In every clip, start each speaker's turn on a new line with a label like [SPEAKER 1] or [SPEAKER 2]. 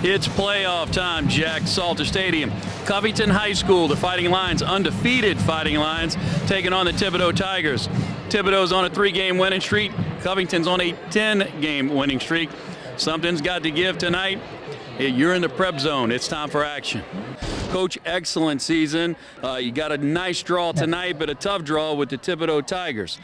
[SPEAKER 1] It's playoff time, Jack. Salter Stadium. Covington High School, the Fighting Lions, undefeated Fighting Lions, taking on the Thibodaux Tigers. Thibodaux's on a 3-game winning streak. Covington's on a 10-game winning streak. Something's got to give tonight. You're in the prep zone. It's time for action. Coach, excellent season. You got a nice draw tonight, but a tough draw with the Thibodaux Tigers.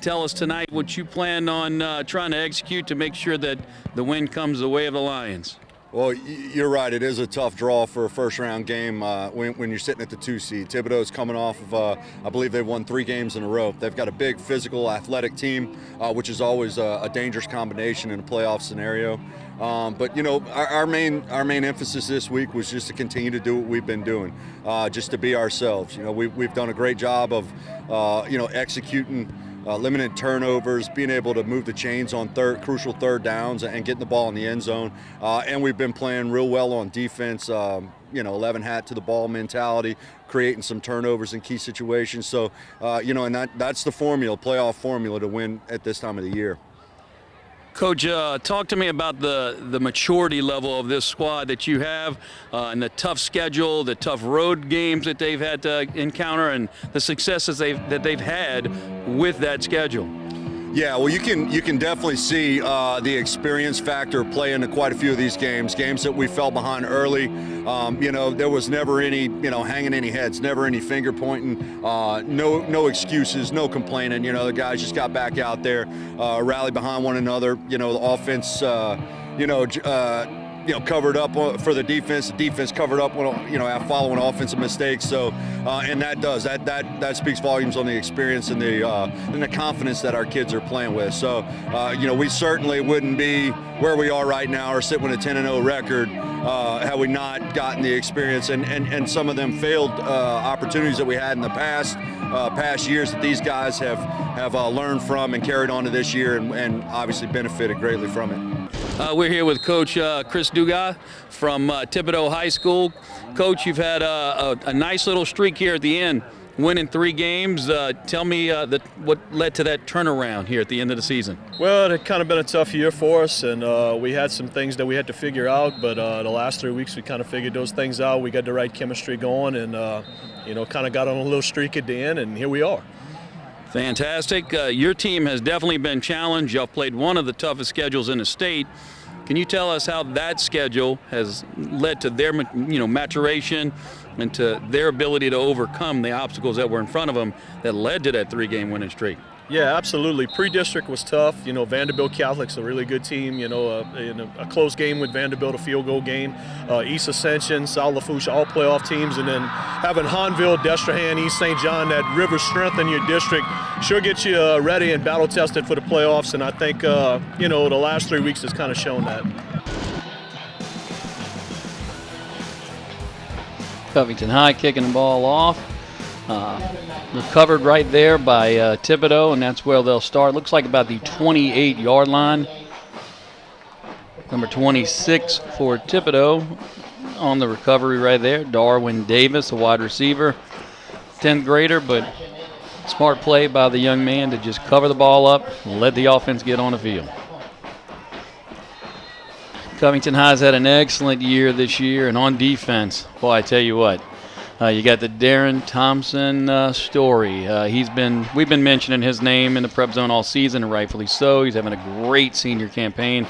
[SPEAKER 1] Tell us tonight what you plan on trying to execute to make sure that the win comes the way of the Lions.
[SPEAKER 2] Well, you're right. It is a tough draw for a first-round game when you're sitting at the 2 seed. Thibodaux is coming off of, I believe they've won 3 games in a row. They've got a big, physical, athletic team, which is always a dangerous combination in a playoff scenario. But you know, our main emphasis this week was just to continue to do what we've been doing, just to be ourselves. You know, we've done a great job of, executing. Limited turnovers, being able to move the chains on crucial third downs and getting the ball in the end zone. And we've been playing real well on defense, 11 hat to the ball mentality, creating some turnovers in key situations. So, and that's the formula, playoff formula to win at this time of the year.
[SPEAKER 1] Coach, talk to me about the maturity level of this squad that you have and the tough schedule, the tough road games that they've had to encounter, and the successes that they've had with that schedule.
[SPEAKER 2] Yeah, well, you can definitely see the experience factor play into quite a few of these games that we fell behind early. There was never any, hanging any heads, never any finger pointing, no excuses, no complaining. The guys just got back out there, rallied behind one another. The offense, covered up for the defense. The defense covered up, following offensive mistakes. So, and that speaks volumes on the experience and the confidence that our kids are playing with. So, we certainly wouldn't be where we are right now or sit with a 10-0 record had we not gotten the experience and some of them failed opportunities that we had in the past years that these guys have learned from and carried on to this year and obviously benefited greatly from it.
[SPEAKER 1] We're here with Coach Chris Thibodaux from Thibodaux High School. Coach, you've had a nice little streak here at the end, winning 3 games. Tell me what led to that turnaround here at the end of the season.
[SPEAKER 3] Well, it had kind of been a tough year for us, and we had some things that we had to figure out, but the last 3 weeks we kind of figured those things out. We got the right chemistry going and, kind of got on a little streak at the end, and here we are.
[SPEAKER 1] Fantastic. Your team has definitely been challenged. You've played one of the toughest schedules in the state. Can you tell us how that schedule has led to their, maturation and to their ability to overcome the obstacles that were in front of them that led to that 3-game winning streak?
[SPEAKER 3] Yeah, absolutely. Pre-district was tough. Vanderbilt Catholic's a really good team. In a close game with Vanderbilt, a field goal game. East Ascension, South Lafourche, all playoff teams. And then having Hanville, Destrehan, East St. John, that river strength in your district sure gets you ready and battle tested for the playoffs. And I think, the last 3 weeks has kind of shown that.
[SPEAKER 1] Covington High kicking the ball off. Recovered right there by Thibodaux, and that's where they'll start. Looks like about the 28-yard line. Number 26 for Thibodaux on the recovery right there. Darwin Davis, a wide receiver, 10th grader, but smart play by the young man to just cover the ball up and let the offense get on the field. Covington High's had an excellent year this year, and on defense, boy, I tell you what. You got the Darren Thompson story. We've been mentioning his name in the prep zone all season, and rightfully so. He's having a great senior campaign.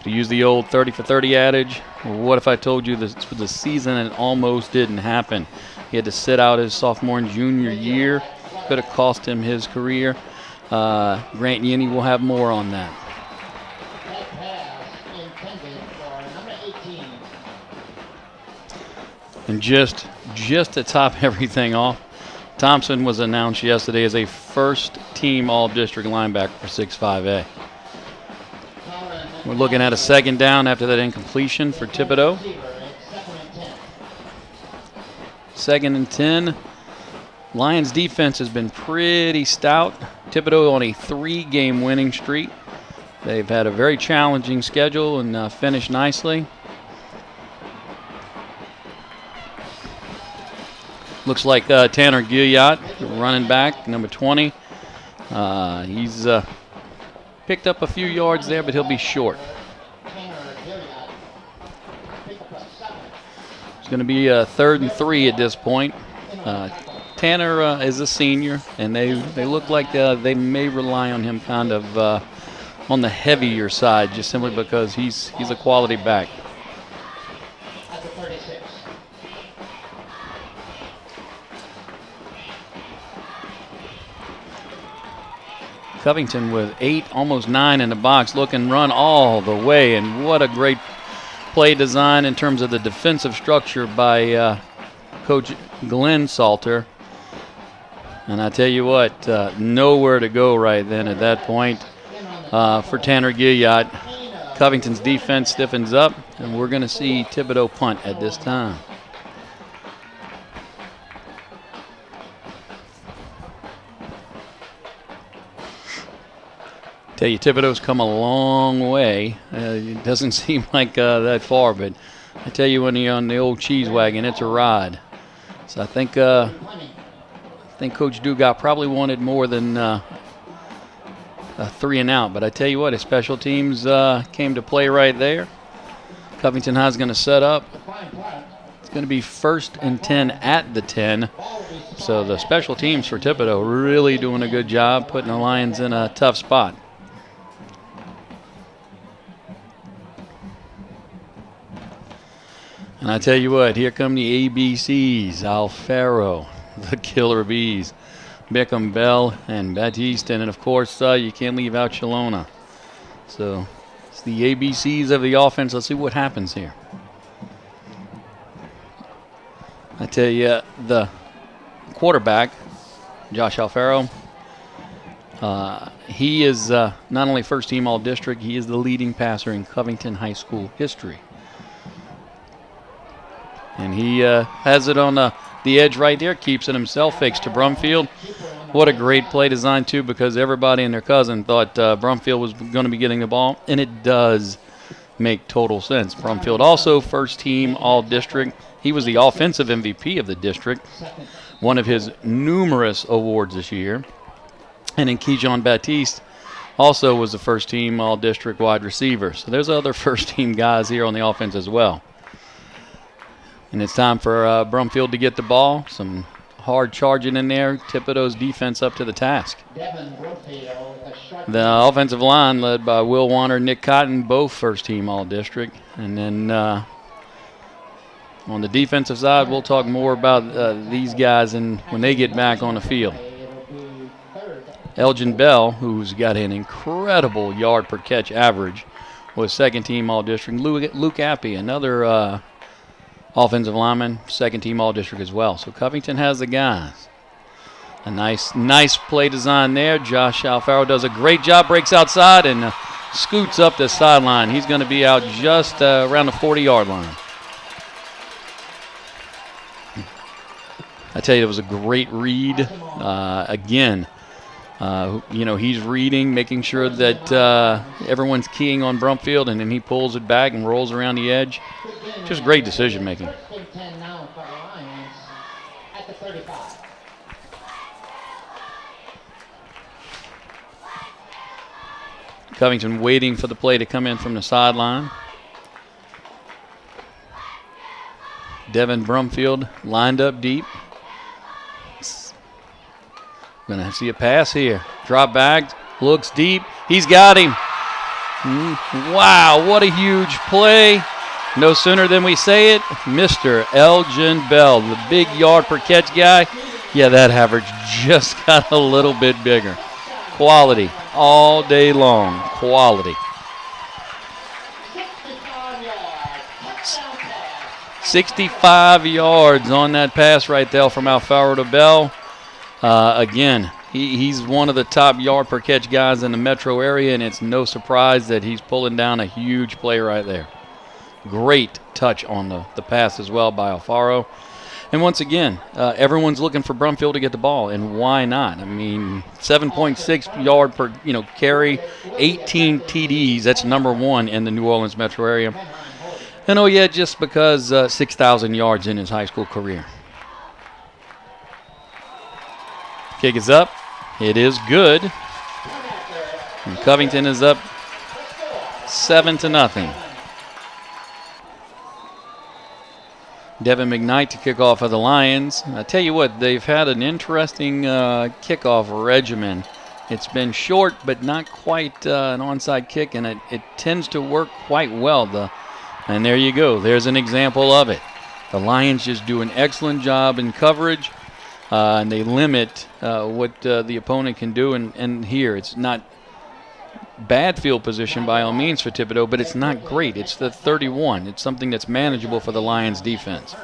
[SPEAKER 1] To use the old 30 for 30 adage, what if I told you this was the season and it almost didn't happen? He had to sit out his sophomore and junior year. Could have cost him his career. Grant Yenny will have more on that. And just to top everything off, Thompson was announced yesterday as a first-team All-District linebacker for 6-5A. We're looking at a 2nd down after that incompletion for Thibodaux. 2nd and 10. Lions defense has been pretty stout. Thibodaux on a 3-game winning streak. They've had a very challenging schedule and finished nicely. Looks like Tanner Gilliott, running back, number 20. He's picked up a few yards there, but he'll be short. going to be a 3rd and 3 at this point. Tanner is a senior, and they look like they may rely on him kind of on the heavier side, just simply because he's a quality back. Covington with 8, almost 9 in the box, look and run all the way, and what a great play design in terms of the defensive structure by Coach Glenn Salter. And I tell you what, nowhere to go right then at that point for Tanner Gilliott. Covington's defense stiffens up, and we're going to see Thibodaux punt at this time. Tell you, Thibodaux's come a long way. It doesn't seem like that far, but I tell you, when you're on the old cheese wagon, it's a ride. So I think Coach Dugas probably wanted more than a 3 and out. But I tell you what, his special teams came to play right there. Covington High is going to set up. It's going to be 1st and 10 at the 10. So the special teams for Thibodaux really doing a good job putting the Lions in a tough spot. And I tell you what, here come the ABCs, Alfaro, the Killer Bees, Bickham, Bell, and Batiste, and of course, you can't leave out Shalona. So it's the ABCs of the offense. Let's see what happens here. I tell you, the quarterback, Josh Alfaro, he is not only first-team All-District, he is the leading passer in Covington High School history. And he has it on the edge right there, keeps it himself, fakes to Brumfield. What a great play design, too, because everybody and their cousin thought Brumfield was going to be getting the ball, and it does make total sense. Brumfield also first-team All-District. He was the offensive MVP of the district, one of his numerous awards this year. And then Kejon Batiste also was the first-team All-District wide receiver. So there's other first-team guys here on the offense as well. And it's time for Brumfield to get the ball. Some hard charging in there. Thibodaux's defense up to the task. The offensive line led by Will Warner, Nick Cotton, both first-team All-District. And then on the defensive side, we'll talk more about these guys when they get back on the field. Elgin Bell, who's got an incredible yard per catch average, was second-team All-District. Luke Appy, another offensive lineman, second-team All-District as well. So Covington has the guys. A nice play design there. Josh Alfaro does a great job, breaks outside, and scoots up the sideline. He's going to be out just around the 40-yard line. I tell you, it was a great read. Again, he's reading, making sure that everyone's keying on Brumfield, and then he pulls it back and rolls around the edge. Just great decision making. Covington waiting for the play to come in from the sideline. Devin Brumfield lined up deep. Going to see a pass here. Drop back, looks deep. He's got him. Wow, what a huge play. No sooner than we say it, Mr. Elgin Bell, the big yard per catch guy. Yeah, that average just got a little bit bigger. Quality all day long. Quality. 65 yards on that pass right there from Alfaro to Bell. Again, he's one of the top yard per catch guys in the metro area, and it's no surprise that he's pulling down a huge play right there. Great touch on the pass as well by Alfaro. And once again, everyone's looking for Brumfield to get the ball, and why not? I mean, 7.6 yard per carry, 18 TDs. That's number one in the New Orleans metro area. And oh yeah, just because 6,000 yards in his high school career. Kick is up. It is good. And Covington is up 7-0. Devin McKnight to kick off for the Lions. I tell you what, they've had an interesting kickoff regimen. It's been short, but not quite an onside kick, and it tends to work quite well. And there you go. There's an example of it. The Lions just do an excellent job in coverage, and they limit what the opponent can do. And here, it's not bad field position by all means for Thibodaux, but it's not great. It's the 31. It's something that's manageable for the Lions defense.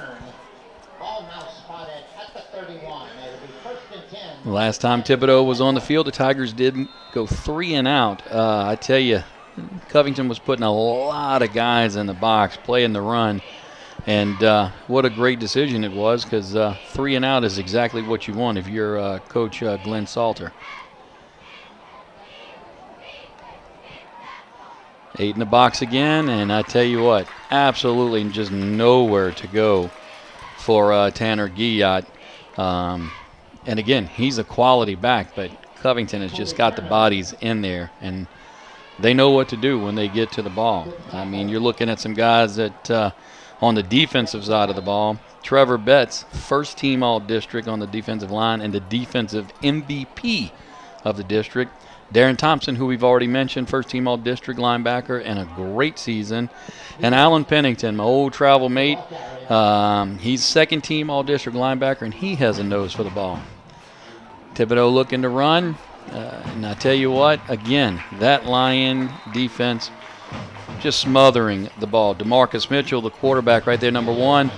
[SPEAKER 1] Last time Thibodaux was on the field, the Tigers did go 3 and out. I tell you, Covington was putting a lot of guys in the box, playing the run, and what a great decision it was, because 3 and out is exactly what you want if you're Coach Glenn Salter. 8 in the box again, and I tell you what, absolutely just nowhere to go for Tanner Guillotte. And again, he's a quality back, but Covington has just got the bodies in there, and they know what to do when they get to the ball. I mean, you're looking at some guys that on the defensive side of the ball. Trevor Betts, first team All-District on the defensive line and the defensive MVP of the district. Darren Thompson, who we've already mentioned, first-team All-District linebacker and a great season. And Alan Pennington, my old travel mate, he's second-team All-District linebacker, and he has a nose for the ball. Thibodaux looking to run. And I tell you what, again, that Lion defense just smothering the ball. DeMarcus Mitchell, the quarterback right there, number 1.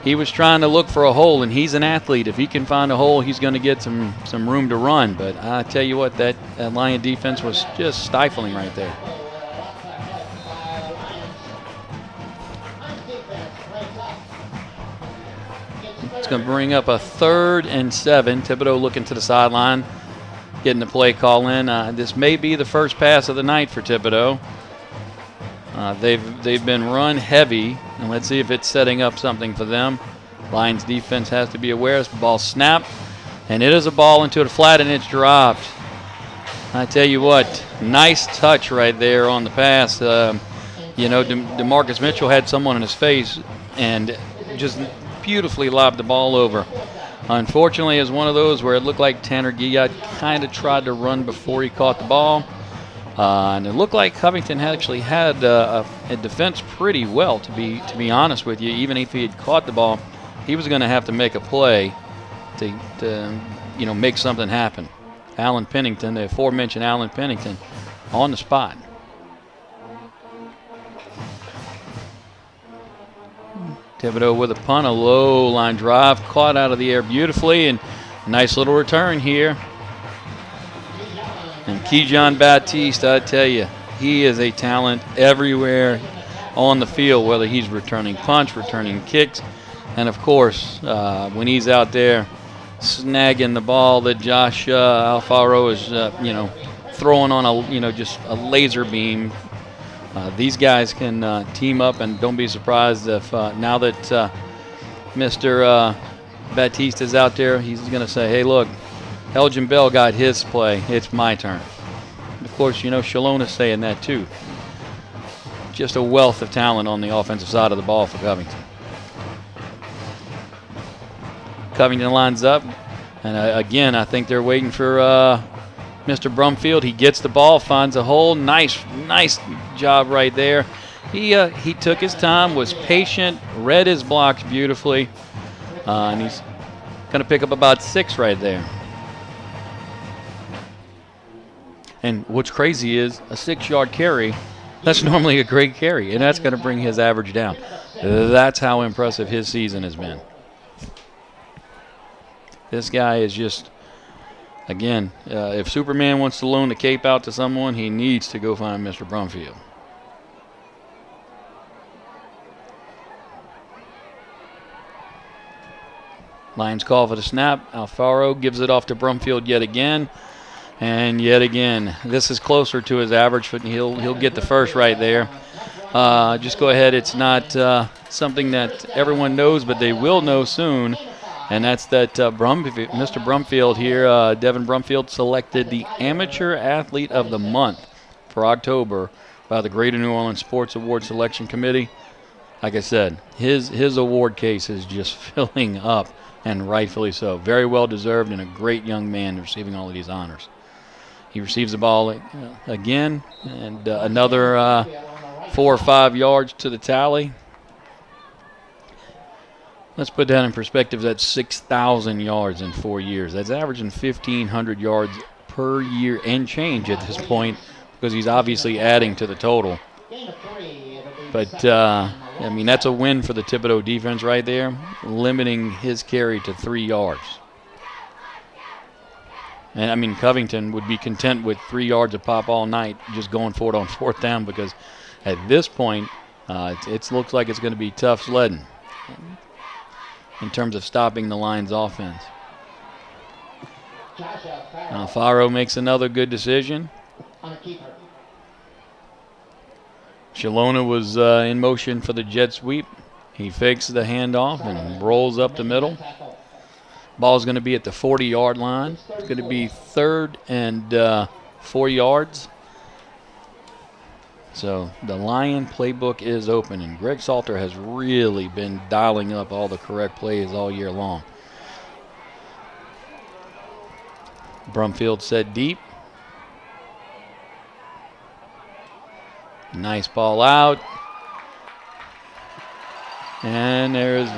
[SPEAKER 1] He was trying to look for a hole, and he's an athlete. If he can find a hole, he's going to get some room to run. But I tell you what, that Lion defense was just stifling right there. It's going to bring up a 3rd and 7. Thibodaux looking to the sideline, getting the play call in. This may be the first pass of the night for Thibodaux. They've been run heavy, and let's see if it's setting up something for them. Lions defense has to be aware. It's the ball snapped, and it is a ball into the flat, and it's dropped. I tell you what, nice touch right there on the pass. DeMarcus Mitchell had someone in his face and just beautifully lobbed the ball over. Unfortunately, it was one of those where it looked like Tanner Guillotte kind of tried to run before he caught the ball. And it looked like Covington actually had a defense pretty well, to be honest with you. Even if he had caught the ball, he was going to have to make a play to make something happen. Alan Pennington, the aforementioned Alan Pennington, on the spot. Thibodaux with a punt, a low line drive, caught out of the air beautifully, and nice little return here. And Kejon Baptiste, I tell you, he is a talent everywhere on the field, whether he's returning punts, returning kicks, and of course, when he's out there snagging the ball that Josh Alfaro is, throwing on just a laser beam. These guys can team up, and don't be surprised if now that Mr. Baptiste is out there, he's going to say, hey, look, Elgin Bell got his play. It's my turn. Of course, Shalone is saying that too. Just a wealth of talent on the offensive side of the ball for Covington. Covington lines up, and again, I think they're waiting for Mr. Brumfield. He gets the ball, finds a hole. Nice job right there. He took his time, was patient, read his blocks beautifully, and he's going to pick up about 6 right there. And what's crazy is a 6-yard carry, that's normally a great carry, and that's going to bring his average down. That's how impressive his season has been. This guy is just, again, if Superman wants to loan the cape out to someone, he needs to go find Mr. Brumfield. Lions call for the snap. Alfaro gives it off to Brumfield yet again. And yet again, this is closer to his average. He'll get the first right there. Just go ahead. It's not something that everyone knows, but they will know soon. And that's that Mr. Brumfield here, Devin Brumfield, selected the Amateur Athlete of the Month for October by the Greater New Orleans Sports Award Selection Committee. like I said, his award case is just filling up, and rightfully so. Very well deserved, and a great young man receiving all of these honors. He receives the ball again, and another 4 or 5 yards to the tally. Let's put that in perspective. That's 6,000 yards in 4 years. That's averaging 1,500 yards per year and change at this point, because he's obviously adding to the total. But, I mean, that's a win for the Thibodaux defense right there, limiting his carry to 3 yards. And, I mean, Covington would be content with 3 yards of pop all night, just going for it on 4th down, because at this point, it looks like it's going to be tough sledding in terms of stopping the Lions' offense. Alfaro makes another good decision. Shalona was in motion for the jet sweep. He fakes the handoff and rolls up the middle. Ball's going to be at the 40-yard line. It's going to be 3rd and 4 yards. So the Lion playbook is open, and Greg Salter has really been dialing up all the correct plays all year long. Brumfield set deep. Nice ball out. And there's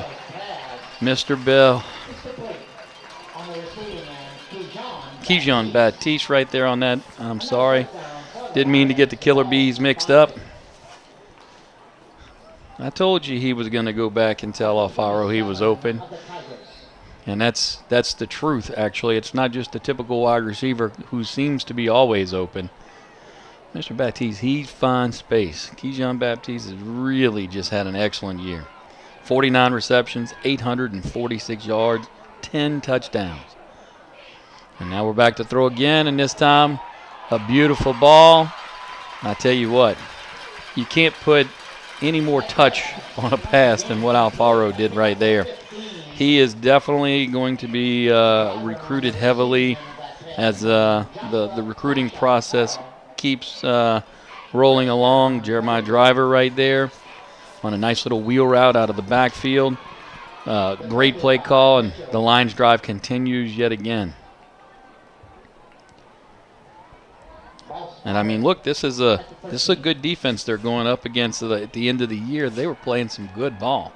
[SPEAKER 1] Mr. Bell. Kejon Baptiste right there on that. I'm sorry. Didn't mean to get the Killer Bees mixed up. I told you he was going to go back and tell Alfaro he was open. And that's the truth, actually. It's not just the typical wide receiver who seems to be always open. Mr. Baptiste, he finds space. Kejon Baptiste has really just had an excellent year. 49 receptions, 846 yards, 10 touchdowns. And now we're back to throw again, and this time a beautiful ball. I tell you what, you can't put any more touch on a pass than what Alfaro did right there. He is definitely going to be recruited heavily as the recruiting process keeps rolling along. Jeremiah Driver right there on a nice little wheel route out of the backfield. Great play call, and the Lions drive continues yet again. And I mean, look, this is a good defense they're going up against at the end of the year. They were playing some good ball.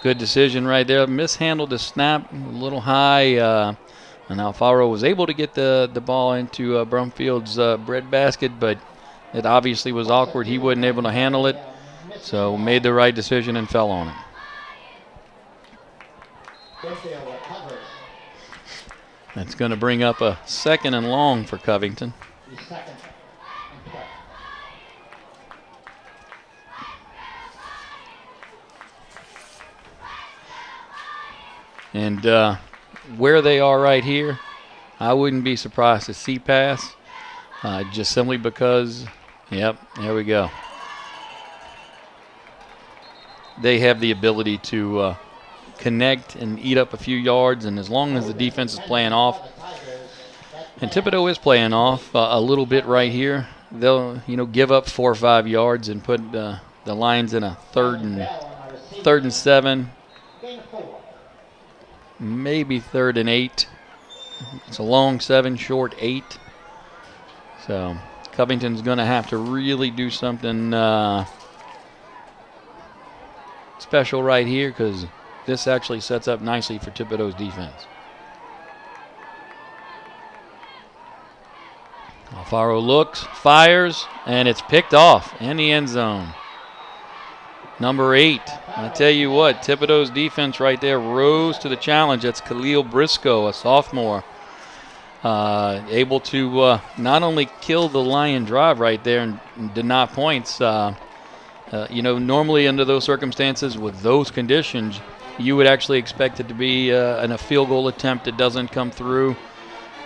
[SPEAKER 1] Good decision right there. Mishandled the snap a little high, and Alfaro was able to get the ball into Brumfield's breadbasket, but it obviously was awkward. He wasn't able to handle it, so made the right decision and fell on it. That's going to bring up a 2nd and long for Covington. And where they are right here, I wouldn't be surprised to see pass, just simply because, yep, there we go. They have the ability to connect and eat up a few yards, and as long as the defense is playing off, and Thibodaux is playing off a little bit right here, they'll give up 4 or 5 yards and put the Lions in a 3rd and 7, maybe 3rd and 8. It's a long 7, short 8. So Covington's going to have to really do something special right here, because this actually sets up nicely for Thibodaux's defense. Alfaro looks, fires, and it's picked off in the end zone. Number 8. I tell you what, Thibodaux's defense right there rose to the challenge. That's Khalil Briscoe, a sophomore, able to not only kill the Lion drive right there and deny points. Normally under those circumstances with those conditions, you would actually expect it to be a field goal attempt that doesn't come through.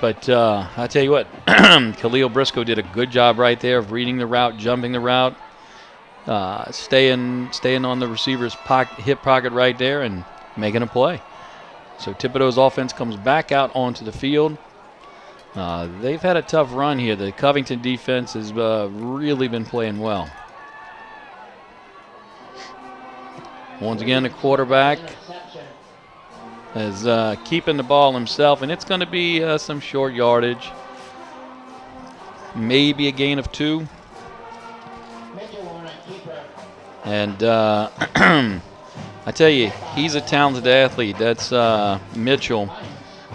[SPEAKER 1] But I tell you what, Khalil Briscoe did a good job right there of reading the route, jumping the route, staying on the receiver's hip pocket right there and making a play. So Thibodaux's offense comes back out onto the field. They've had a tough run here. The Covington defense has really been playing well. Once again, the quarterback is keeping the ball himself, and it's going to be some short yardage. Maybe a gain of 2. And I tell you, he's a talented athlete. That's Mitchell.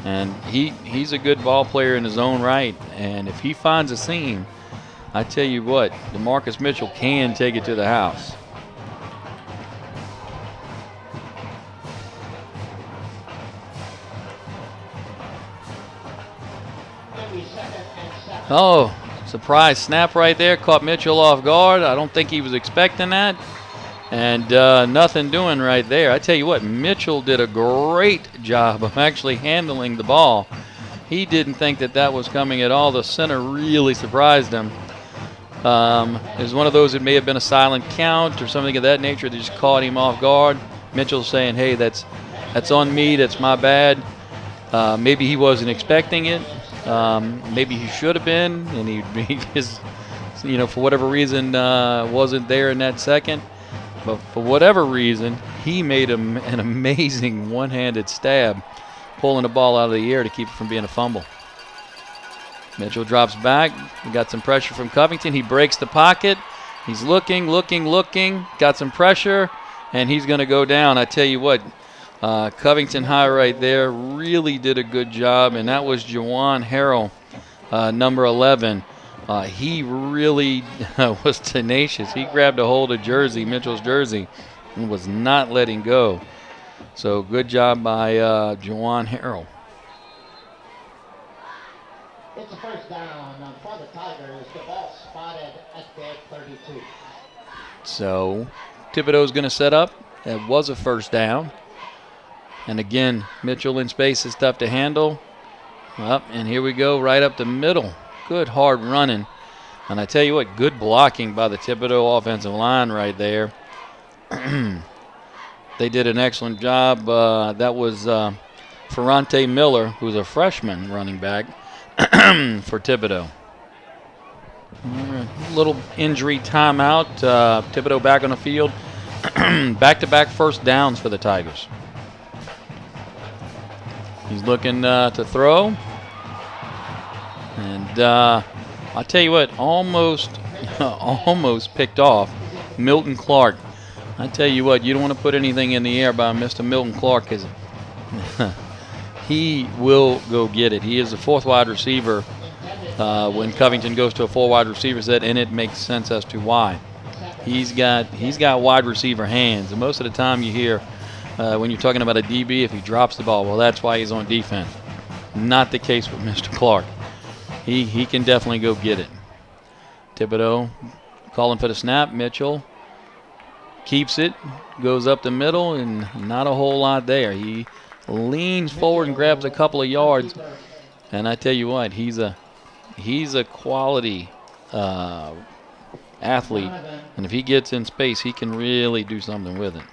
[SPEAKER 1] And he's a good ball player in his own right. And if he finds a seam, I tell you what, DeMarcus Mitchell can take it to the house. Oh, surprise snap right there. Caught Mitchell off guard. I don't think he was expecting that. And nothing doing right there. I tell you what, Mitchell did a great job of actually handling the ball. He didn't think that was coming at all. The center really surprised him. It was one of those that may have been a silent count or something of that nature that just caught him off guard. Mitchell saying, hey, that's on me, that's my bad. Maybe he wasn't expecting it. Maybe he should have been, and he just, for whatever reason, wasn't there in that second. But for whatever reason, he made an amazing one-handed stab, pulling the ball out of the air to keep it from being a fumble. Mitchell drops back. We got some pressure from Covington. He breaks the pocket. He's looking, got some pressure, and he's going to go down. I tell you what, Covington High right there really did a good job, and that was Juwan Harrell, number 11. He really was tenacious. He grabbed a hold of Mitchell's jersey, and was not letting go. So good job by Juwan Harrell.
[SPEAKER 4] It's a first down for the Tigers. The ball spotted at their 32.
[SPEAKER 1] So Thibodaux's going to set up. It was a first down. And again, Mitchell in space is tough to handle. Up, and here we go, right up the middle. Good hard running. And I tell you what, good blocking by the Thibodaux offensive line right there. They did an excellent job. That was Ferrante Miller, who's a freshman running back for Thibodaux. Little injury timeout. Thibodaux back on the field. Back-to-back first downs for the Tigers. He's looking to throw. And I'll tell you what, almost picked off Milton Clark. I tell you what, you don't want to put anything in the air by Mr. Milton Clark, because he will go get it. He is the 4th wide receiver when Covington goes to a 4 wide receiver set, and it makes sense as to why. He's got wide receiver hands, and most of the time you hear when you're talking about a DB, if he drops the ball, well, that's why he's on defense. Not the case with Mr. Clark. He can definitely go get it. Thibodaux calling for the snap. Mitchell keeps it, goes up the middle, and not a whole lot there. He leans forward and grabs a couple of yards. And I tell you what, he's a quality athlete. And if he gets in space, he can really do something with it.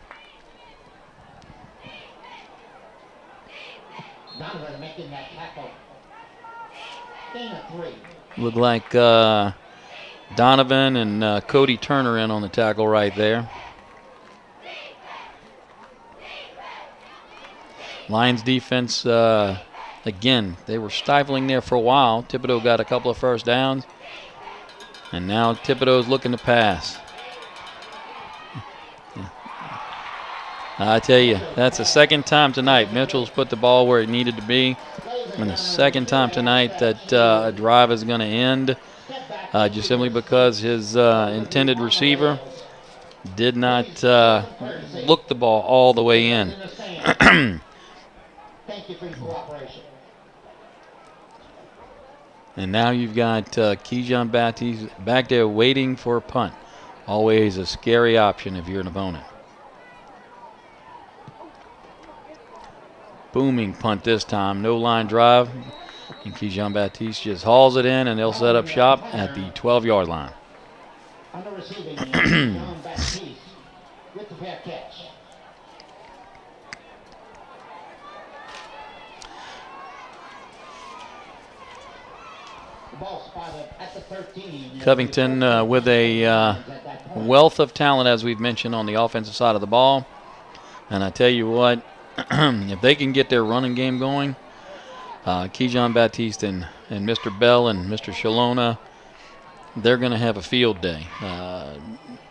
[SPEAKER 4] Donovan making that tackle. Gain of 3.
[SPEAKER 1] Look like Donovan and Cody Turner in on the tackle right there. Lions defense, again, they were stifling there for a while. Thibodaux got a couple of first downs. And now Thibodaux's looking to pass. I tell you, that's the second time tonight. Mitchell's put the ball where it needed to be. And the second time tonight that a drive is going to end just simply because his intended receiver did not look the ball all the way in.
[SPEAKER 4] Thank you for your cooperation.
[SPEAKER 1] And now you've got Keyshawn Baptiste back there waiting for a punt. Always a scary option if you're an opponent. Booming punt this time, no line drive. And Keyshawn Baptiste just hauls it in, and they'll set up shop at the 12-yard line.
[SPEAKER 4] On the receiving end, Keyshawn Baptiste with the fair catch. The ball spotted at the 13.
[SPEAKER 1] Covington with a wealth of talent, as we've mentioned, on the offensive side of the ball. And I tell you what, if they can get their running game going, Kejon Baptiste and Mr. Bell and Mr. Shalona, they're going to have a field day.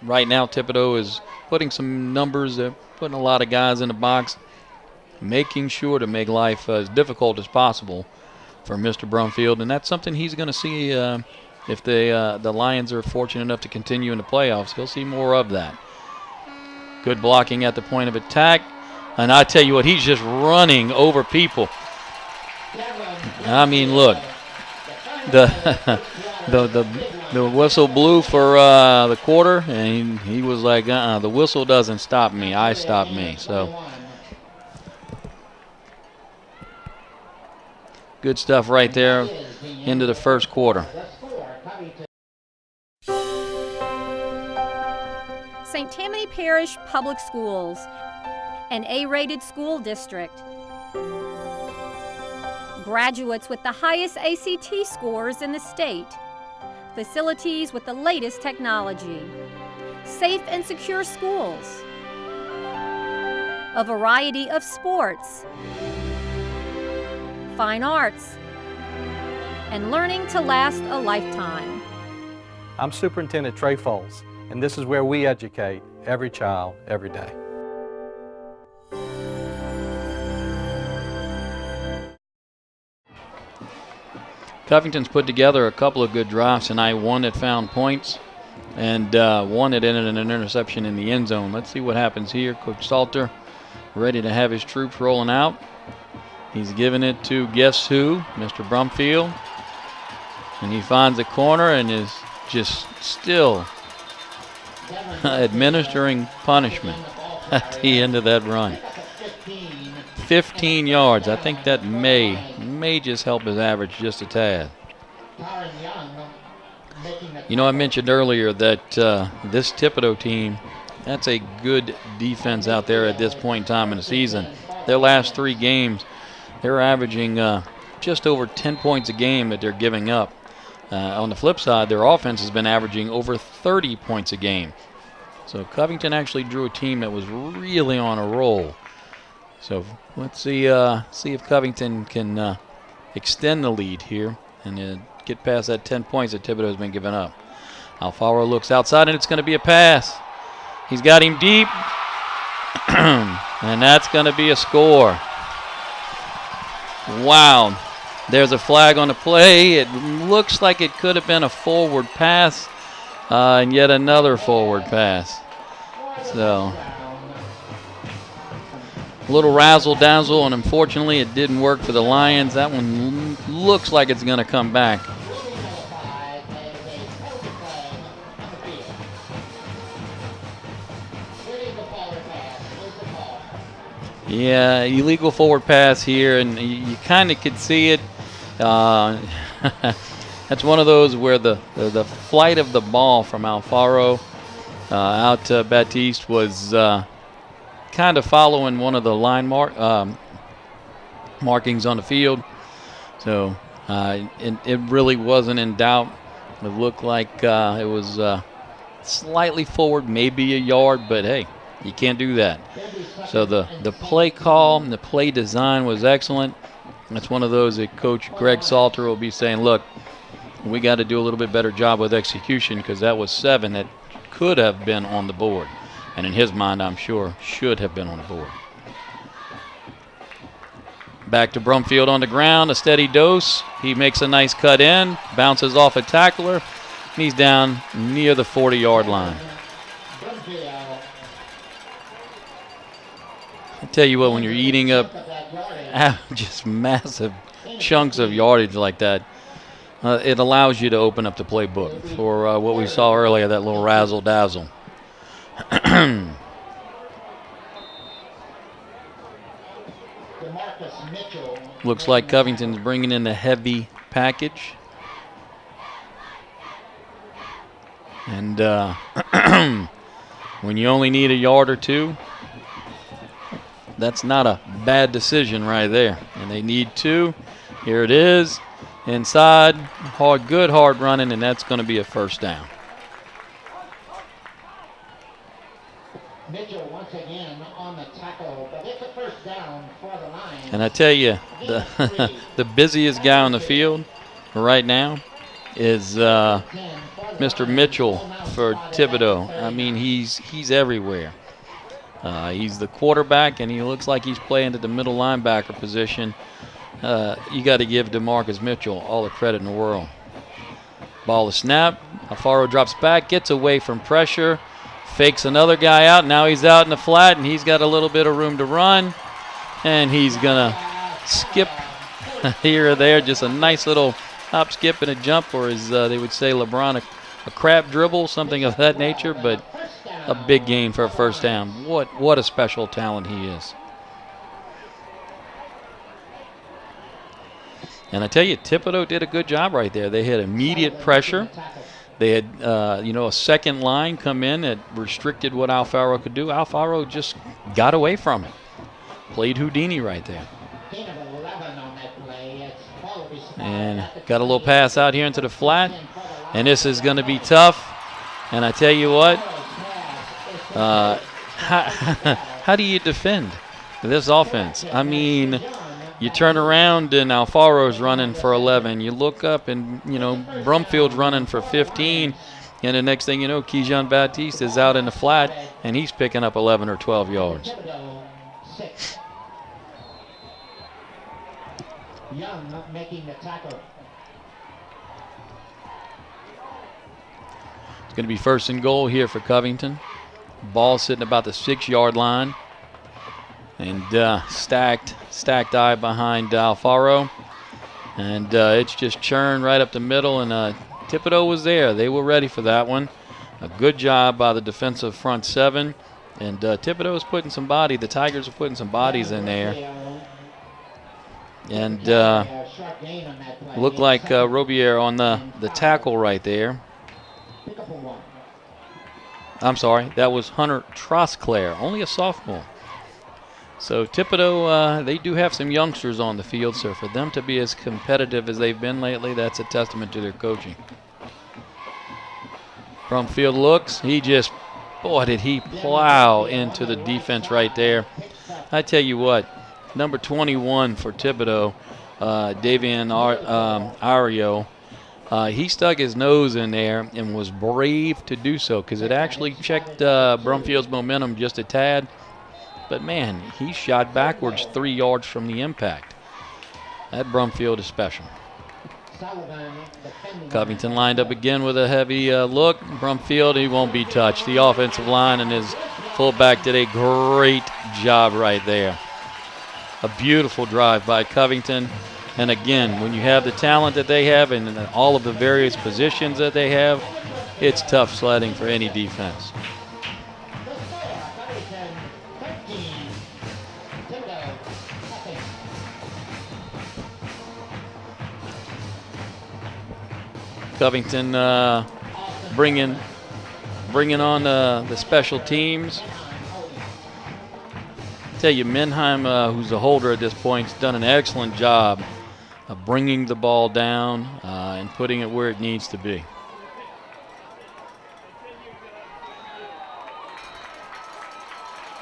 [SPEAKER 1] Right now, Thibodaux is putting some numbers, they're putting a lot of guys in the box, making sure to make life as difficult as possible for Mr. Brumfield, and that's something he's going to see if the Lions are fortunate enough to continue in the playoffs. He'll see more of that. Good blocking at the point of attack, and I tell you what, he's just running over people. I mean, look, the whistle blew for the quarter, and he was like, the whistle doesn't stop me, I stop me. So good stuff right there into the first quarter.
[SPEAKER 5] St. Tammany Parish Public Schools, an A-rated school district. Graduates with the highest ACT scores in the state. Facilities with the latest technology. Safe and secure schools. A variety of sports. Fine arts. And learning to last a lifetime.
[SPEAKER 6] I'm Superintendent Trey Foles, and this is where we educate every child, every day.
[SPEAKER 1] Covington's put together a couple of good drives tonight, one that found points and one that ended in an interception in the end zone. Let's see what happens here. Coach Salter ready to have his troops rolling out. He's giving it to guess who? Mr. Brumfield. And he finds a corner and is just still administering punishment at the end of that run. 15 yards. I think that may just help his average just a tad. You know, I mentioned earlier that this Thibodaux team, that's a good defense out there at this point in time in the season. Their last 3 games, they're averaging just over 10 points a game that they're giving up. On the flip side, their offense has been averaging over 30 points a game. So Covington actually drew a team that was really on a roll. So let's see if Covington can extend the lead here and get past that 10 points that Thibodaux has been giving up. Alfaro looks outside, and it's going to be a pass. He's got him deep, and that's going to be a score. Wow. There's a flag on the play. It looks like it could have been a forward pass, and yet another forward pass. So a little razzle-dazzle, and unfortunately it didn't work for the Lions. That one looks like it's going to come back. Yeah, illegal forward pass here, and you kind of could see it. That's one of those where the flight of the ball from Alfaro out to Baptiste was kind of following one of the line markings on the field. So it really wasn't in doubt. It looked like it was slightly forward, maybe a yard, but hey, you can't do that. So the play call and the play design was excellent. That's one of those that Coach Greg Salter will be saying, look, we got to do a little bit better job with execution, because that was 7 that could have been on the board. And in his mind, I'm sure, should have been on the board. Back to Brumfield on the ground, a steady dose. He makes a nice cut in, bounces off a tackler, and he's down near the 40-yard line. I tell you what, when you're eating up just massive chunks of yardage like that, it allows you to open up the playbook for what we saw earlier, that little razzle-dazzle. Looks like Covington's bringing in the heavy package. And when you only need a yard or 2, that's not a bad decision right there. And they need 2. Here it is. Inside. Good hard running, and that's going to be a first down.
[SPEAKER 4] Mitchell once again on the tackle, but it's a first down for the Lions.
[SPEAKER 1] And I tell you, the busiest guy on the field right now is Mr. Mitchell for Thibodaux. I mean, he's everywhere. He's the quarterback, and he looks like he's playing at the middle linebacker position. You got to give DeMarcus Mitchell all the credit in the world. Ball is snapped. Alfaro drops back, gets away from pressure, fakes another guy out. Now he's out in the flat, and he's got a little bit of room to run. And he's going to skip here or there. Just a nice little hop, skip, and a jump, or as they would say, LeBron, a crab dribble, something of that nature. But a big gain for a first down. What a special talent he is. And I tell you, Thibodaux did a good job right there. They had immediate pressure. They had, a second line come in that restricted what Alfaro could do. Alfaro just got away from it. Played Houdini right there. And got a little pass out here into the flat. And this is going to be tough. And I tell you what, how do you defend this offense? I mean, you turn around and Alfaro's running for 11. You look up and, Brumfield's running for 15. And the next thing you know, Keyshawn Baptiste is out in the flat, and he's picking up 11 or 12 yards.
[SPEAKER 4] Young making the tackle.
[SPEAKER 1] It's going to be first and goal here for Covington. Ball sitting about the 6-yard line. And stacked eye behind Alfaro. And it's just churned right up the middle. And Thibodaux was there. They were ready for that one. A good job by the defensive front seven. And Thibodaux is putting some body. The Tigers are putting some bodies in there. And looked like Robier on the tackle right there. I'm sorry, that was Hunter Trosclair, only a sophomore. So Thibodaux, they do have some youngsters on the field, so for them to be as competitive as they've been lately, that's a testament to their coaching. Brumfield looks, boy, did he plow into the defense right there. I tell you what, number 21 for Thibodaux, Davian Ario, he stuck his nose in there and was brave to do so because it actually checked Brumfield's momentum just a tad. But, man, he shot backwards 3 yards from the impact. That Brumfield is special. Covington lined up again with a heavy look. Brumfield, he won't be touched. The offensive line and his fullback did a great job right there. A beautiful drive by Covington. And, again, when you have the talent that they have and all of the various positions that they have, it's tough sledding for any defense. Covington bringing on the special teams. I tell you, Menheim, who's the holder at this point, has done an excellent job of bringing the ball down and putting it where it needs to be.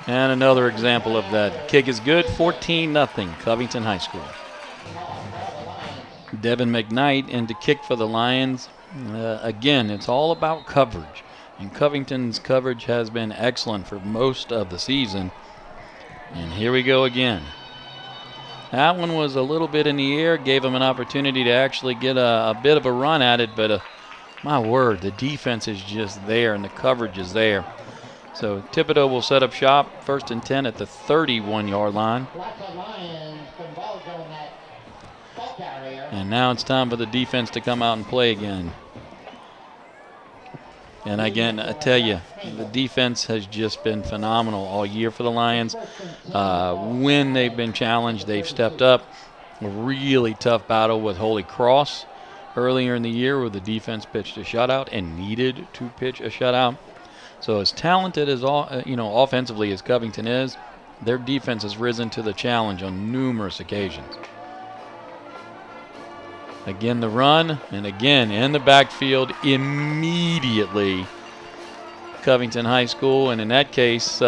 [SPEAKER 1] And another example of that. Kick is good, 14-0, Covington High School. Devin McKnight in to kick for the Lions. Again, it's all about coverage. And Covington's coverage has been excellent for most of the season. And here we go again. That one was a little bit in the air, gave him an opportunity to actually get a bit of a run at it. But my word, the defense is just there and the coverage is there. So Thibodaux will set up shop, 1st and 10 at the 31-yard line. And now it's time for the defense to come out and play again. And again, I tell you, the defense has just been phenomenal all year for the Lions. When they've been challenged, they've stepped up. A really tough battle with Holy Cross earlier in the year where the defense pitched a shutout and needed to pitch a shutout. So as talented as offensively as Covington is, their defense has risen to the challenge on numerous occasions. Again, the run, and again, in the backfield, immediately Covington High School, and in that case,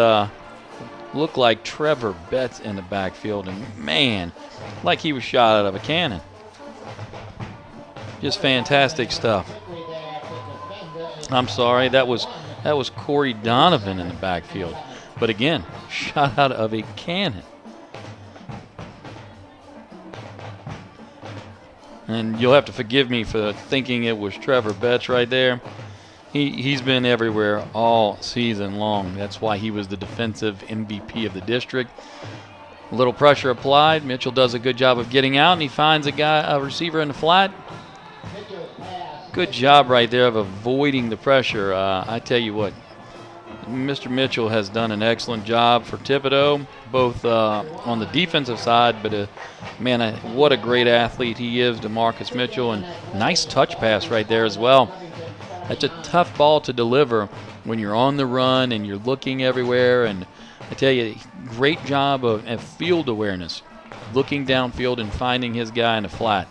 [SPEAKER 1] looked like Trevor Betts in the backfield, and man, like he was shot out of a cannon. Just fantastic stuff. I'm sorry, that was Corey Donovan in the backfield, but again, shot out of a cannon. And you'll have to forgive me for thinking it was Trevor Betts right there. He's been everywhere all season long. That's why he was the defensive MVP of the district. A little pressure applied. Mitchell does a good job of getting out, and he finds a receiver in the flat. Good job right there of avoiding the pressure. I tell you what, Mr. Mitchell has done an excellent job for Thibodaux, both on the defensive side, but man, what a great athlete he is, DeMarcus Mitchell, and nice touch pass right there as well. That's a tough ball to deliver when you're on the run and you're looking everywhere, and I tell you, great job of field awareness, looking downfield and finding his guy in the flat.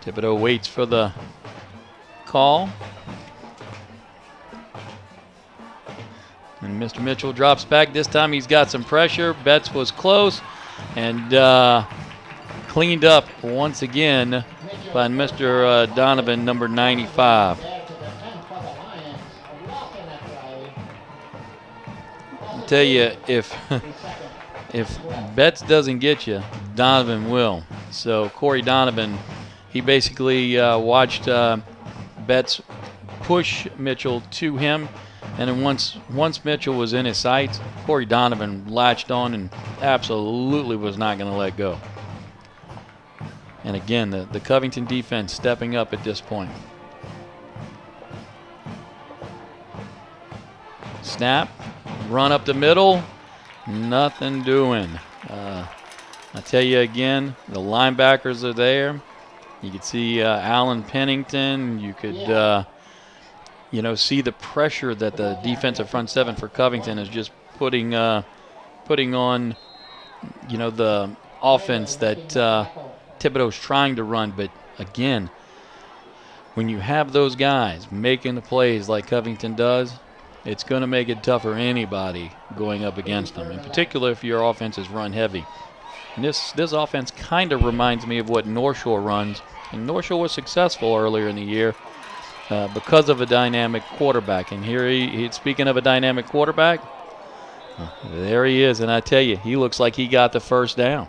[SPEAKER 1] Thibodaux waits for the call. And Mr. Mitchell drops back. This time he's got some pressure. Betts was close and cleaned up once again by Mr. Donovan, number 95. I'll tell you, if Betts doesn't get you, Donovan will. So Corey Donovan, he basically watched Betts push Mitchell to him, and then once Mitchell was in his sights, Corey Donovan latched on and absolutely was not going to let go. And again, the Covington defense stepping up at this point. Snap, run up the middle, nothing doing. I tell you again, the linebackers are there. You could see Alan Pennington. You could, see the pressure that the defensive front seven for Covington is just putting on, the offense that Thibodaux's trying to run. But again, when you have those guys making the plays like Covington does, it's going to make it tough for anybody going up against them, in particular if your offense is run heavy. And this offense kind of reminds me of what North Shore runs. And North Shore was successful earlier in the year because of a dynamic quarterback. And here, speaking of a dynamic quarterback, there he is. And I tell you, he looks like he got the first down.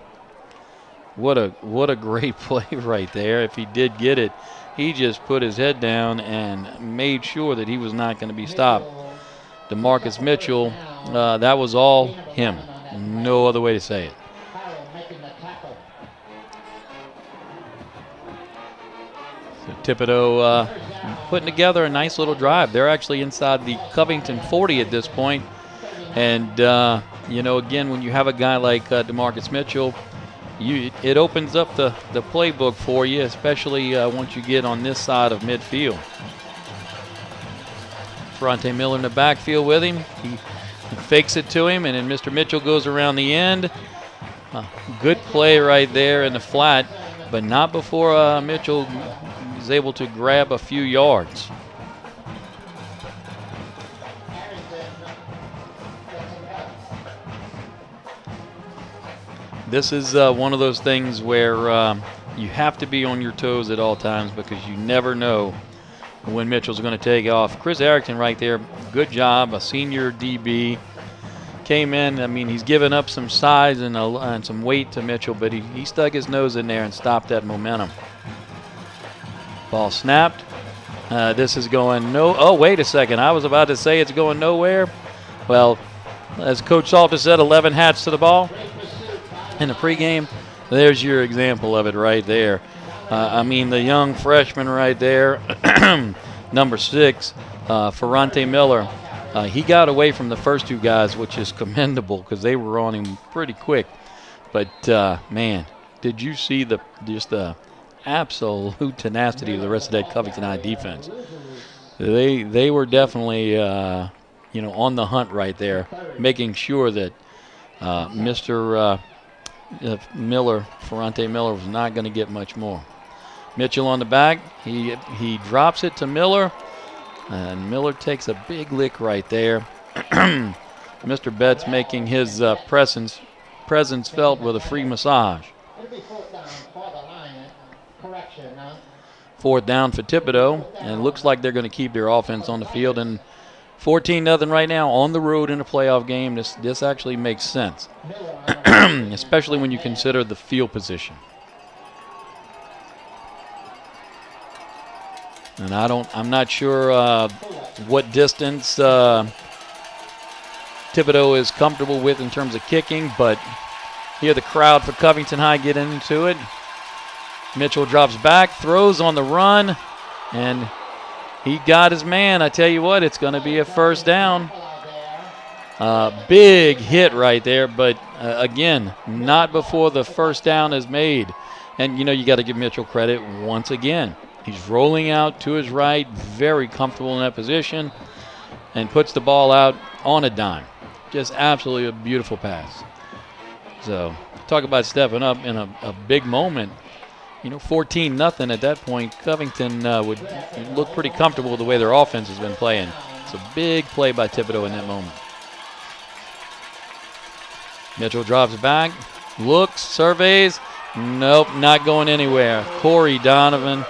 [SPEAKER 1] What a great play right there. If he did get it, he just put his head down and made sure that he was not going to be stopped. DeMarcus Mitchell, that was all him. No other way to say it. So Thibodaux putting together a nice little drive. They're actually inside the Covington 40 at this point. And, again, when you have a guy like DeMarcus Mitchell, it opens up the playbook for you, especially once you get on this side of midfield. Ferrante Miller in the backfield with him. He fakes it to him, and then Mr. Mitchell goes around the end. Good play right there in the flat, but not before Mitchell is able to grab a few yards. This is one of those things where you have to be on your toes at all times because you never know when Mitchell's going to take off. Chris Erickson right there, good job, a senior DB. Came in, I mean, he's given up some size and some weight to Mitchell, but he stuck his nose in there and stopped that momentum. Ball snapped. This is going oh, wait a second. I was about to say it's going nowhere. Well, as Coach Salter said, 11 hats to the ball in the pregame. There's your example of it right there. The young freshman right there, number 6, Ferrante Miller, he got away from the first two guys, which is commendable because they were on him pretty quick. But, man, did you see the absolute tenacity of the rest of that Covington High defense? They were definitely, on the hunt right there, making sure that Mr. Ferrante Miller was not going to get much more. Mitchell on the back. He drops it to Miller, and Miller takes a big lick right there. Mr. Betts making his presence felt with a free massage.
[SPEAKER 4] It'll be fourth down for the line. Correction.
[SPEAKER 1] Fourth down for Thibodaux, and it looks like they're going to keep their offense on the field. And 14-0 right now on the road in a playoff game. This actually makes sense, especially when you consider the field position. And I'm not sure what distance Thibodaux is comfortable with in terms of kicking, but here the crowd for Covington High get into it. Mitchell drops back, throws on the run, and he got his man. I tell you what, it's going to be a first down. Big hit right there, but again, not before the first down is made. And, you got to give Mitchell credit once again. He's rolling out to his right, very comfortable in that position, and puts the ball out on a dime. Just absolutely a beautiful pass. So, talk about stepping up in a big moment. 14-0 at that point. Covington would look pretty comfortable with the way their offense has been playing. It's a big play by Thibodaux in that moment. Mitchell drops back, looks, surveys. Nope, not going anywhere. Corey Donovan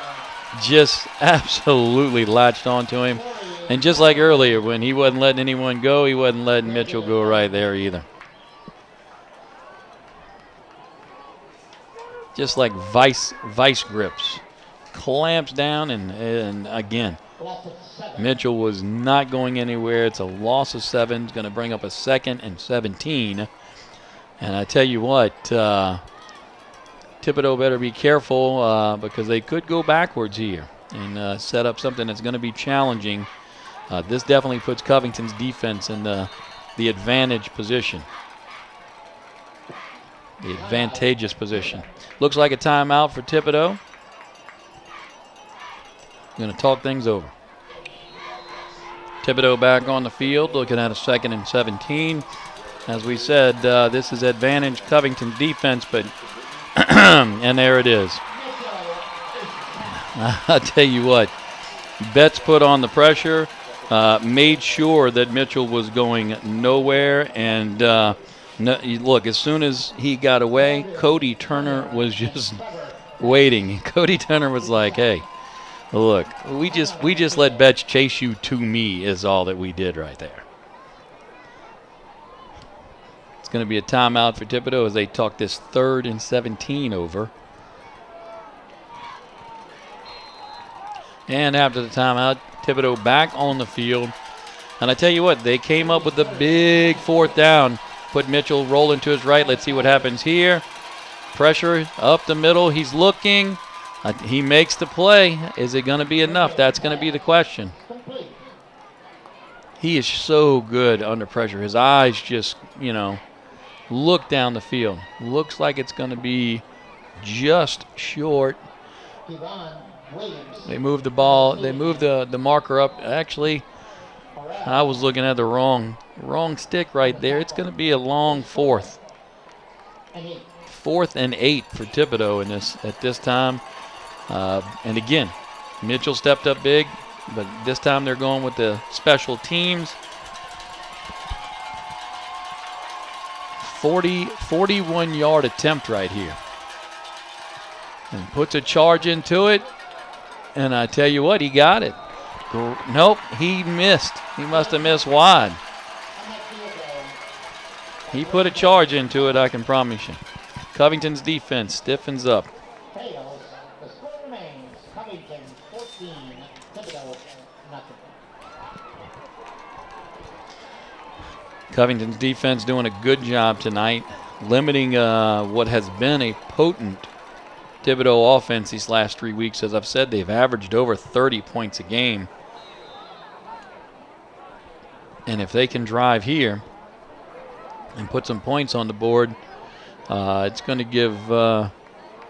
[SPEAKER 1] just absolutely latched onto him. And just like earlier, when he wasn't letting anyone go, he wasn't letting Mitchell go right there either. Just like vice grips. Clamps down, and again, Mitchell was not going anywhere. It's a loss of 7. It's going to bring up a 2nd and 17. And I tell you what, Thibodaux better be careful because they could go backwards here and set up something that's going to be challenging. This definitely puts Covington's defense in the advantage position. The advantageous position. Looks like a timeout for Thibodaux. Going to talk things over. Thibodaux back on the field, looking at a 2nd and 17. As we said, this is advantage Covington's defense, but and there it is. I'll tell you what, Betts put on the pressure, made sure that Mitchell was going nowhere, and look, as soon as he got away, Cody Turner was just waiting. Cody Turner was like, hey, look, we just let Betts chase you to me is all that we did right there. It's going to be a timeout for Thibodaux as they talk this 3rd and 17 over. And after the timeout, Thibodaux back on the field. And I tell you what, they came up with a big 4th down. Put Mitchell rolling to his right. Let's see what happens here. Pressure up the middle. He's looking. He makes the play. Is it going to be enough? That's going to be the question. He is so good under pressure. His eyes just, look down the field. Looks like it's going to be just short. They moved the ball. They moved the marker up. Actually, I was looking at the wrong stick right there. It's going to be a long 4th. 4th and 8 for Thibodaux at this time. And again, Mitchell stepped up big, but this time they're going with the special teams. 41-yard attempt right here. And puts a charge into it. And I tell you what, he got it. Nope, he missed. He must have missed wide. He put a charge into it, I can promise you. Covington's defense stiffens up.
[SPEAKER 4] Fails. The score remains Covington 14, Thibodaux nothing.
[SPEAKER 1] Covington's defense doing a good job tonight, limiting what has been a potent Thibodaux offense these last 3 weeks. As I've said, they've averaged over 30 points a game. And if they can drive here and put some points on the board, it's going to give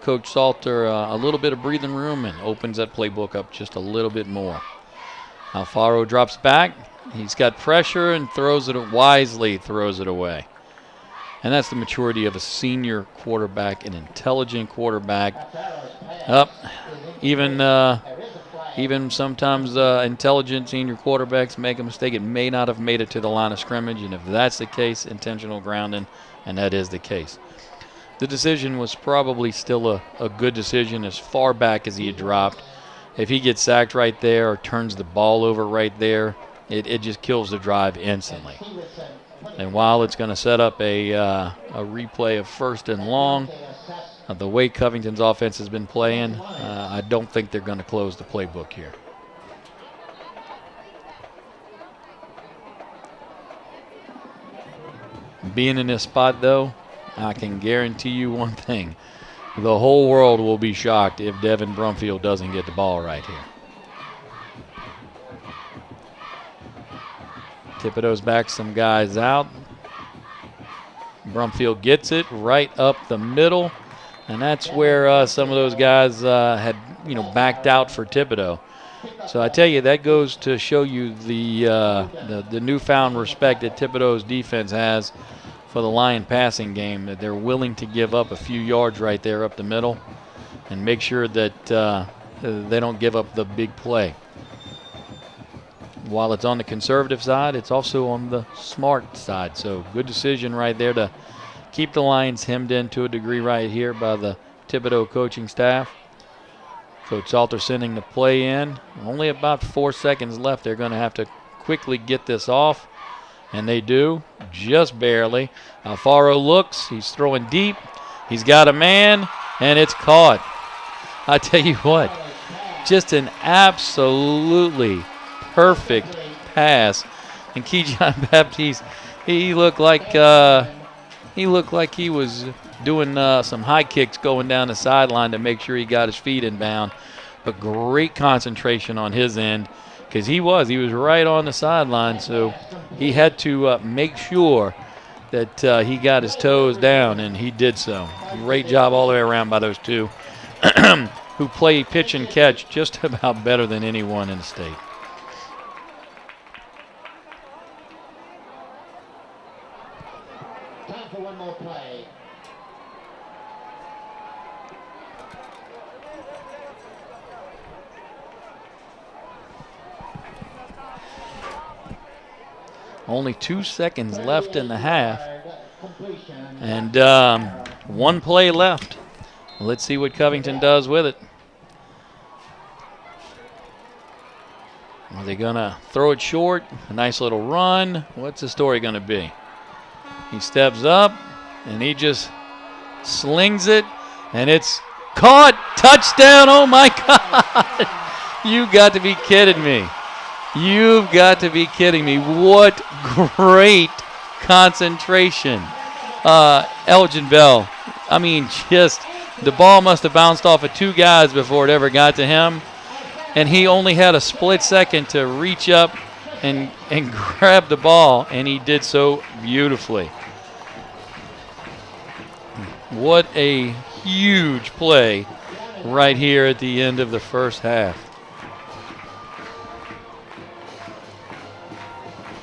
[SPEAKER 1] Coach Salter a little bit of breathing room and opens that playbook up just a little bit more. Alfaro drops back. He's got pressure and throws it wisely, throws it away. And that's the maturity of a senior quarterback, an intelligent quarterback. Even sometimes intelligent senior quarterbacks make a mistake. It may not have made it to the line of scrimmage, and if that's the case, intentional grounding, and that is the case. The decision was probably still a good decision as far back as he had dropped. If he gets sacked right there or turns the ball over right there, it just kills the drive instantly. And while it's going to set up a replay of 1st and long, the way Covington's offense has been playing, I don't think they're going to close the playbook here. Being in this spot, though, I can guarantee you one thing. The whole world will be shocked if Devin Brumfield doesn't get the ball right here. Thibodaux backs some guys out. Brumfield gets it right up the middle, and that's where some of those guys had, backed out for Thibodaux. So I tell you, that goes to show you the newfound respect that Thibodaux's defense has for the Lion passing game, that they're willing to give up a few yards right there up the middle and make sure that they don't give up the big play. While it's on the conservative side, it's also on the smart side. So good decision right there to keep the Lions hemmed in to a degree right here by the Thibodaux coaching staff. Coach Salter sending the play in. Only about 4 seconds left. They're going to have to quickly get this off. And they do, just barely. Alfaro looks. He's throwing deep. He's got a man, and it's caught. I tell you what, just an absolutely perfect pass. And Keyshawn Baptiste, he looked like he was doing some high kicks going down the sideline to make sure he got his feet in bound. But great concentration on his end, because he was right on the sideline, so he had to make sure that he got his toes down, and he did so. Great job all the way around by those two who play pitch and catch just about better than anyone in the state.
[SPEAKER 4] Time for one more play.
[SPEAKER 1] Only 2 seconds left in the half, and one play left. Let's see what Covington does with it. Are they going to throw it short? A nice little run. What's the story going to be? He steps up, and he just slings it, and it's caught. Touchdown. Oh, my God. You got to be kidding me. You've got to be kidding me. What great concentration. Elgin Bell, I mean, just the ball must have bounced off of two guys before it ever got to him. And he only had a split second to reach up and grab the ball, and he did so beautifully. What a huge play right here at the end of the first half.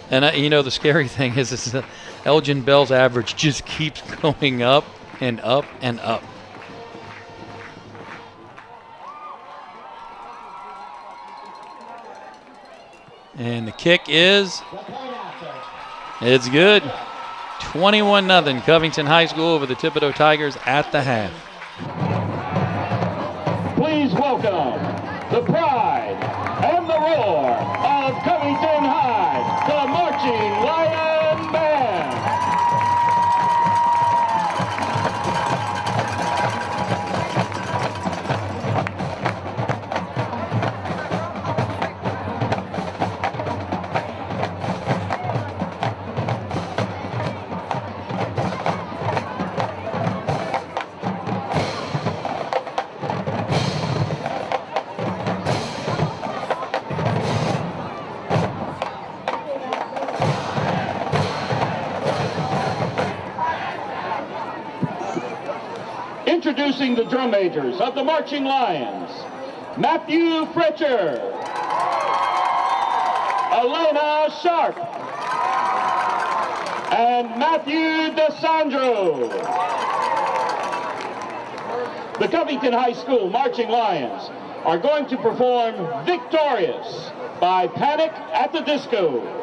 [SPEAKER 1] And, the scary thing is that Elgin Bell's average just keeps going up and up and up. And the kick is, it's good. 21-0, Covington High School over the Thibodaux Tigers at the half.
[SPEAKER 7] Please welcome the pride and the roar of Covington High, the Marching Lion Band. Introducing the drum majors of the Marching Lions, Matthew Fletcher, Elena Sharp, and Matthew DeSandro. The Covington High School Marching Lions are going to perform Victorious by Panic at the Disco.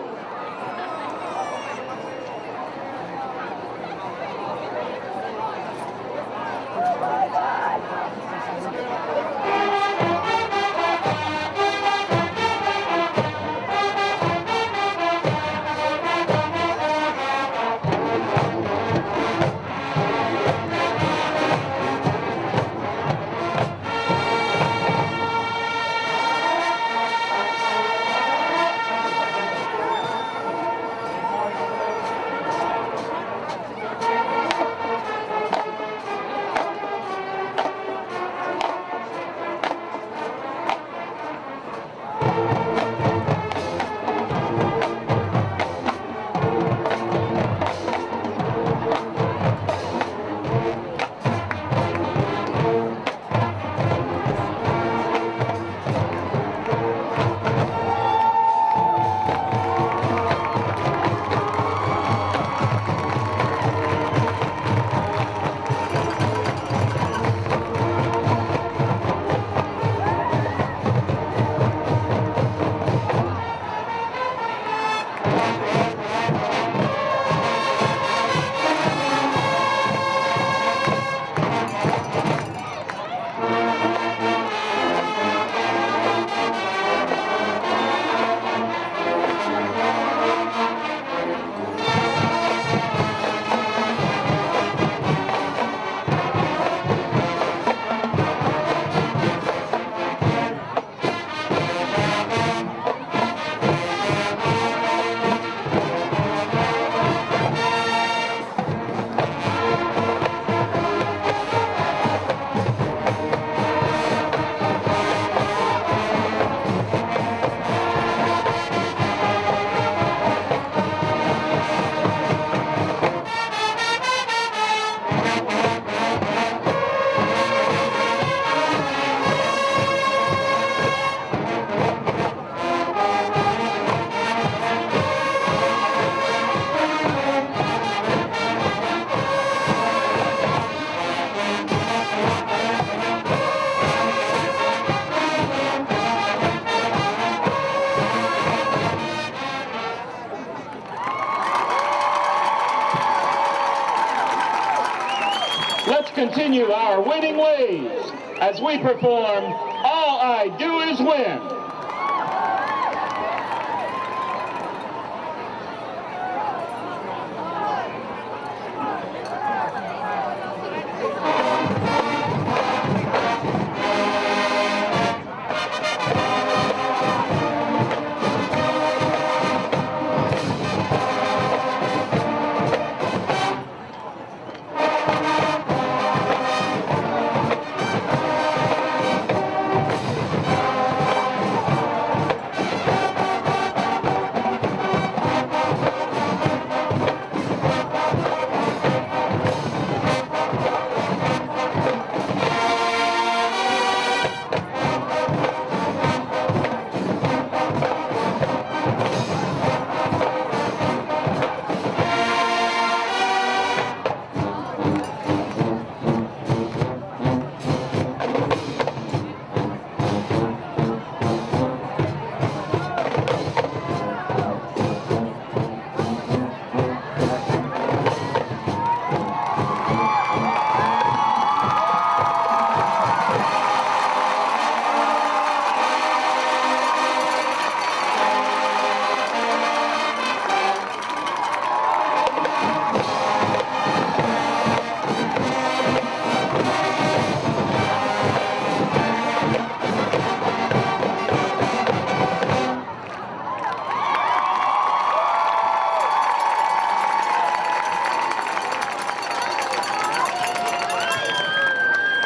[SPEAKER 7] Let's continue our winning ways as we perform All I Do Is Win.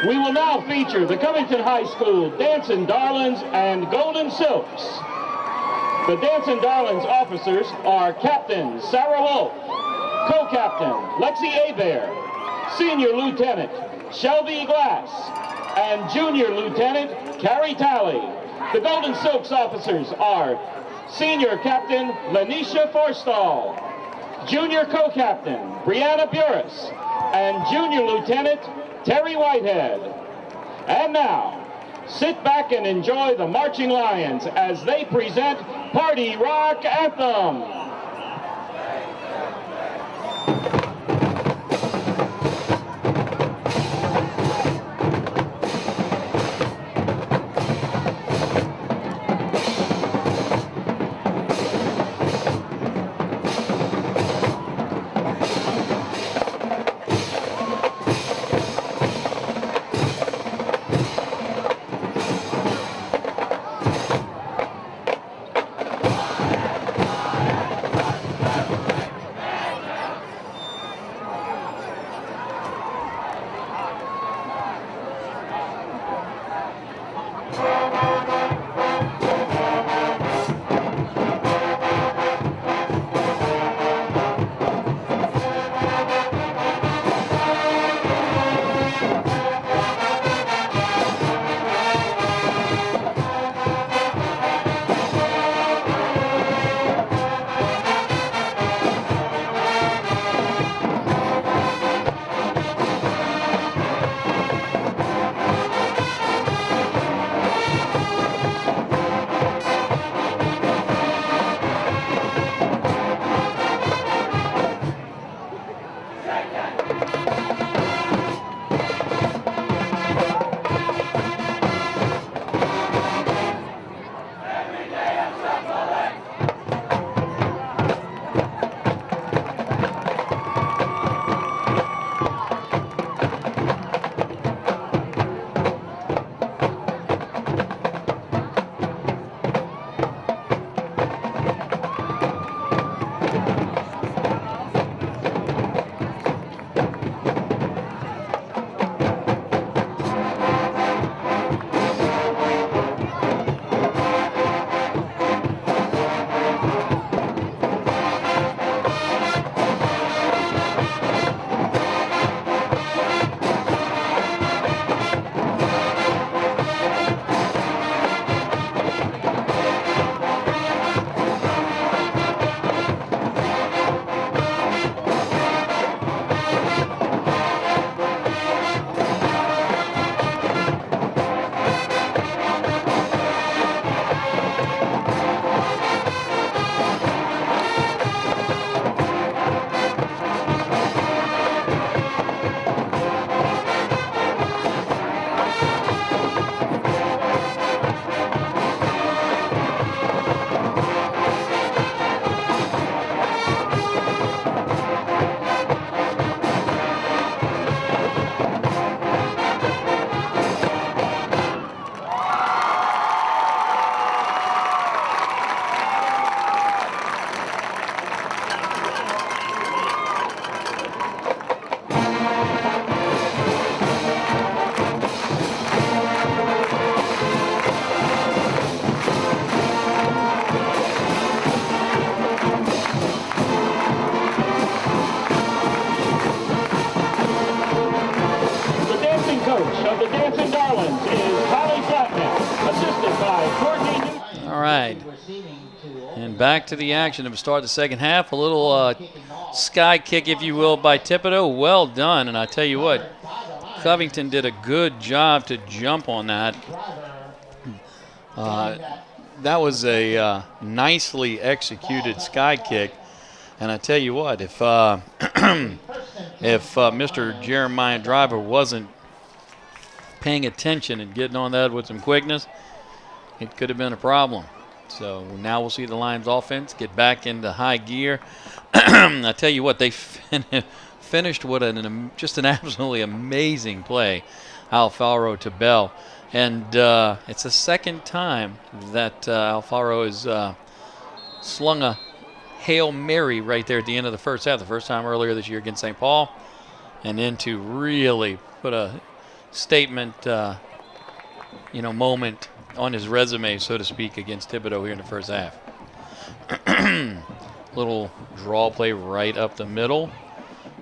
[SPEAKER 7] We will now feature the Covington High School Dancing Darlings and Golden Silks. The Dancing Darlings officers are Captain Sarah Wolf, Co-Captain Lexi Abear, Senior Lieutenant Shelby Glass, and Junior Lieutenant Carrie Talley. The Golden Silks officers are Senior Captain Lanisha Forstall, Junior Co-Captain Brianna Burris, and Junior Lieutenant Terry Whitehead. And now, sit back and enjoy the Marching Lions as they present Party Rock Anthem. Of the Dancing Darlings is Holly Flatman, assisted by Courtney Newton.
[SPEAKER 1] All right. And back to the action to start the second half. A little sky kick, if you will, by Thibodaux. Well done. And I tell you what, Covington did a good job to jump on that. That was a nicely executed sky kick. And I tell you what, if Mr. Jeremiah Driver wasn't paying attention and getting on that with some quickness, it could have been a problem. So now we'll see the Lions offense get back into high gear. I tell you what, they finished with just an absolutely amazing play, Alfaro to Bell. And it's the second time that Alfaro has slung a Hail Mary right there at the end of the first half. The first time earlier this year against St. Paul. And then to really put a statement, moment on his resume, so to speak, against Thibodaux here in the first half. Little draw play right up the middle.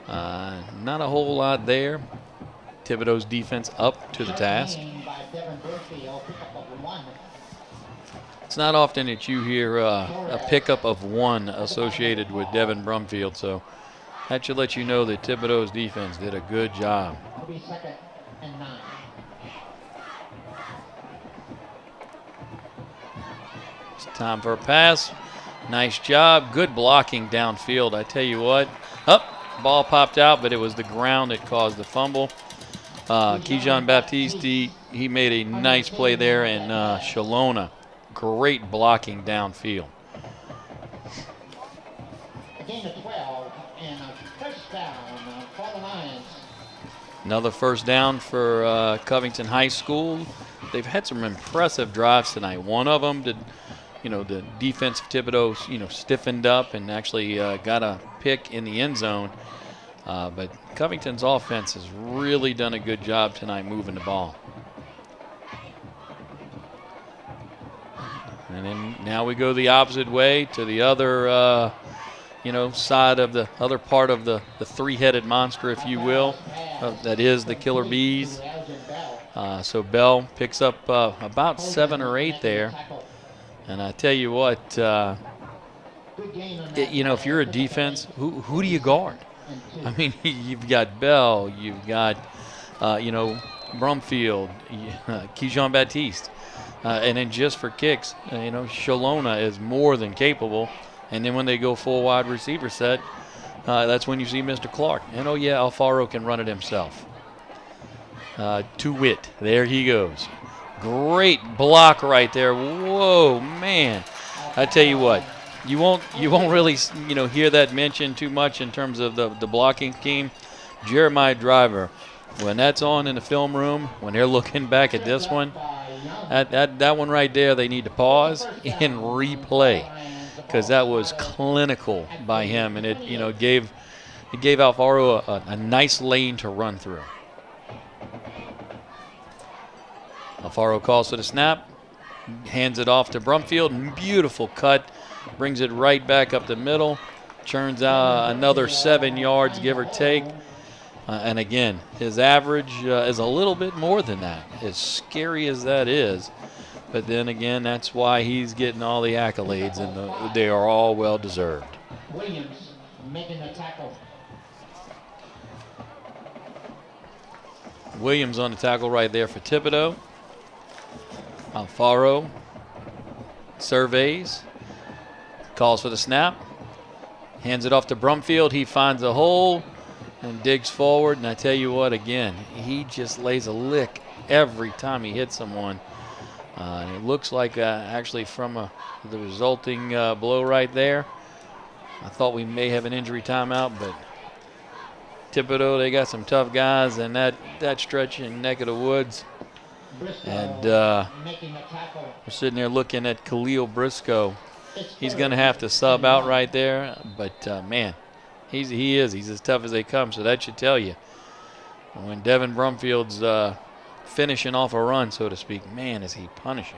[SPEAKER 1] Not a whole lot there. Thibodaux's defense up to the task. It's not often that you hear a pickup of 1 associated with Devin Brumfield, so that should let you know that Thibodaux's defense did a good job.
[SPEAKER 4] It'll be 2nd and 9.
[SPEAKER 1] It's time for a pass. Nice job. Good blocking downfield. I tell you what. Ball popped out, but it was the ground that caused the fumble. Keyshawn Baptiste, he made a nice play there, and Shalona, great blocking downfield.
[SPEAKER 4] A gain of 12 and a first down for the Lions.
[SPEAKER 1] Another first down for Covington High School. They've had some impressive drives tonight. One of them did, the defense of Thibodaux, stiffened up and actually got a pick in the end zone. But Covington's offense has really done a good job tonight moving the ball. And then now we go the opposite way to the other, side of the other part of the three-headed monster, if you will. That is the Killer Bees. So Bell picks up about 7 or 8 there. And I tell you what, if you're a defense, who do you guard? I mean, you've got Bell, you've got, Brumfield, Keyshawn Baptiste. And then just for kicks, Shalona is more than capable. And then when they go full wide receiver set, that's when you see Mr. Clark. And, Alfaro can run it himself. To Witt, there he goes. Great block right there. Whoa, man. I tell you what, you won't really, hear that mentioned too much in terms of the blocking scheme. Jeremiah Driver, when that's on in the film room, when they're looking back at this one, that one right there, they need to pause and replay, because that was clinical by him, and it gave Alfaro a nice lane to run through. Alfaro calls for the snap, hands it off to Brumfield. Beautiful cut, brings it right back up the middle, churns out another 7 yards, give or take. And again, his average is a little bit more than that, as scary as that is. But then again, that's why he's getting all the accolades, and they are all well deserved.
[SPEAKER 4] Williams making the tackle.
[SPEAKER 1] Williams on the tackle right there for Thibodaux. Alfaro surveys, calls for the snap, hands it off to Brumfield. He finds a hole and digs forward. And I tell you what, again, he just lays a lick every time he hits someone. And it looks like actually from the resulting blow right there, I thought we may have an injury timeout, but Thibodaux, they got some tough guys in that stretch and neck of the woods. And we're sitting there looking at Khalil Briscoe. He's going to have to sub out right there. But, man, he's as tough as they come. So that should tell you. When Devin Brumfield's finishing off a run, so to speak, man, is he punishing.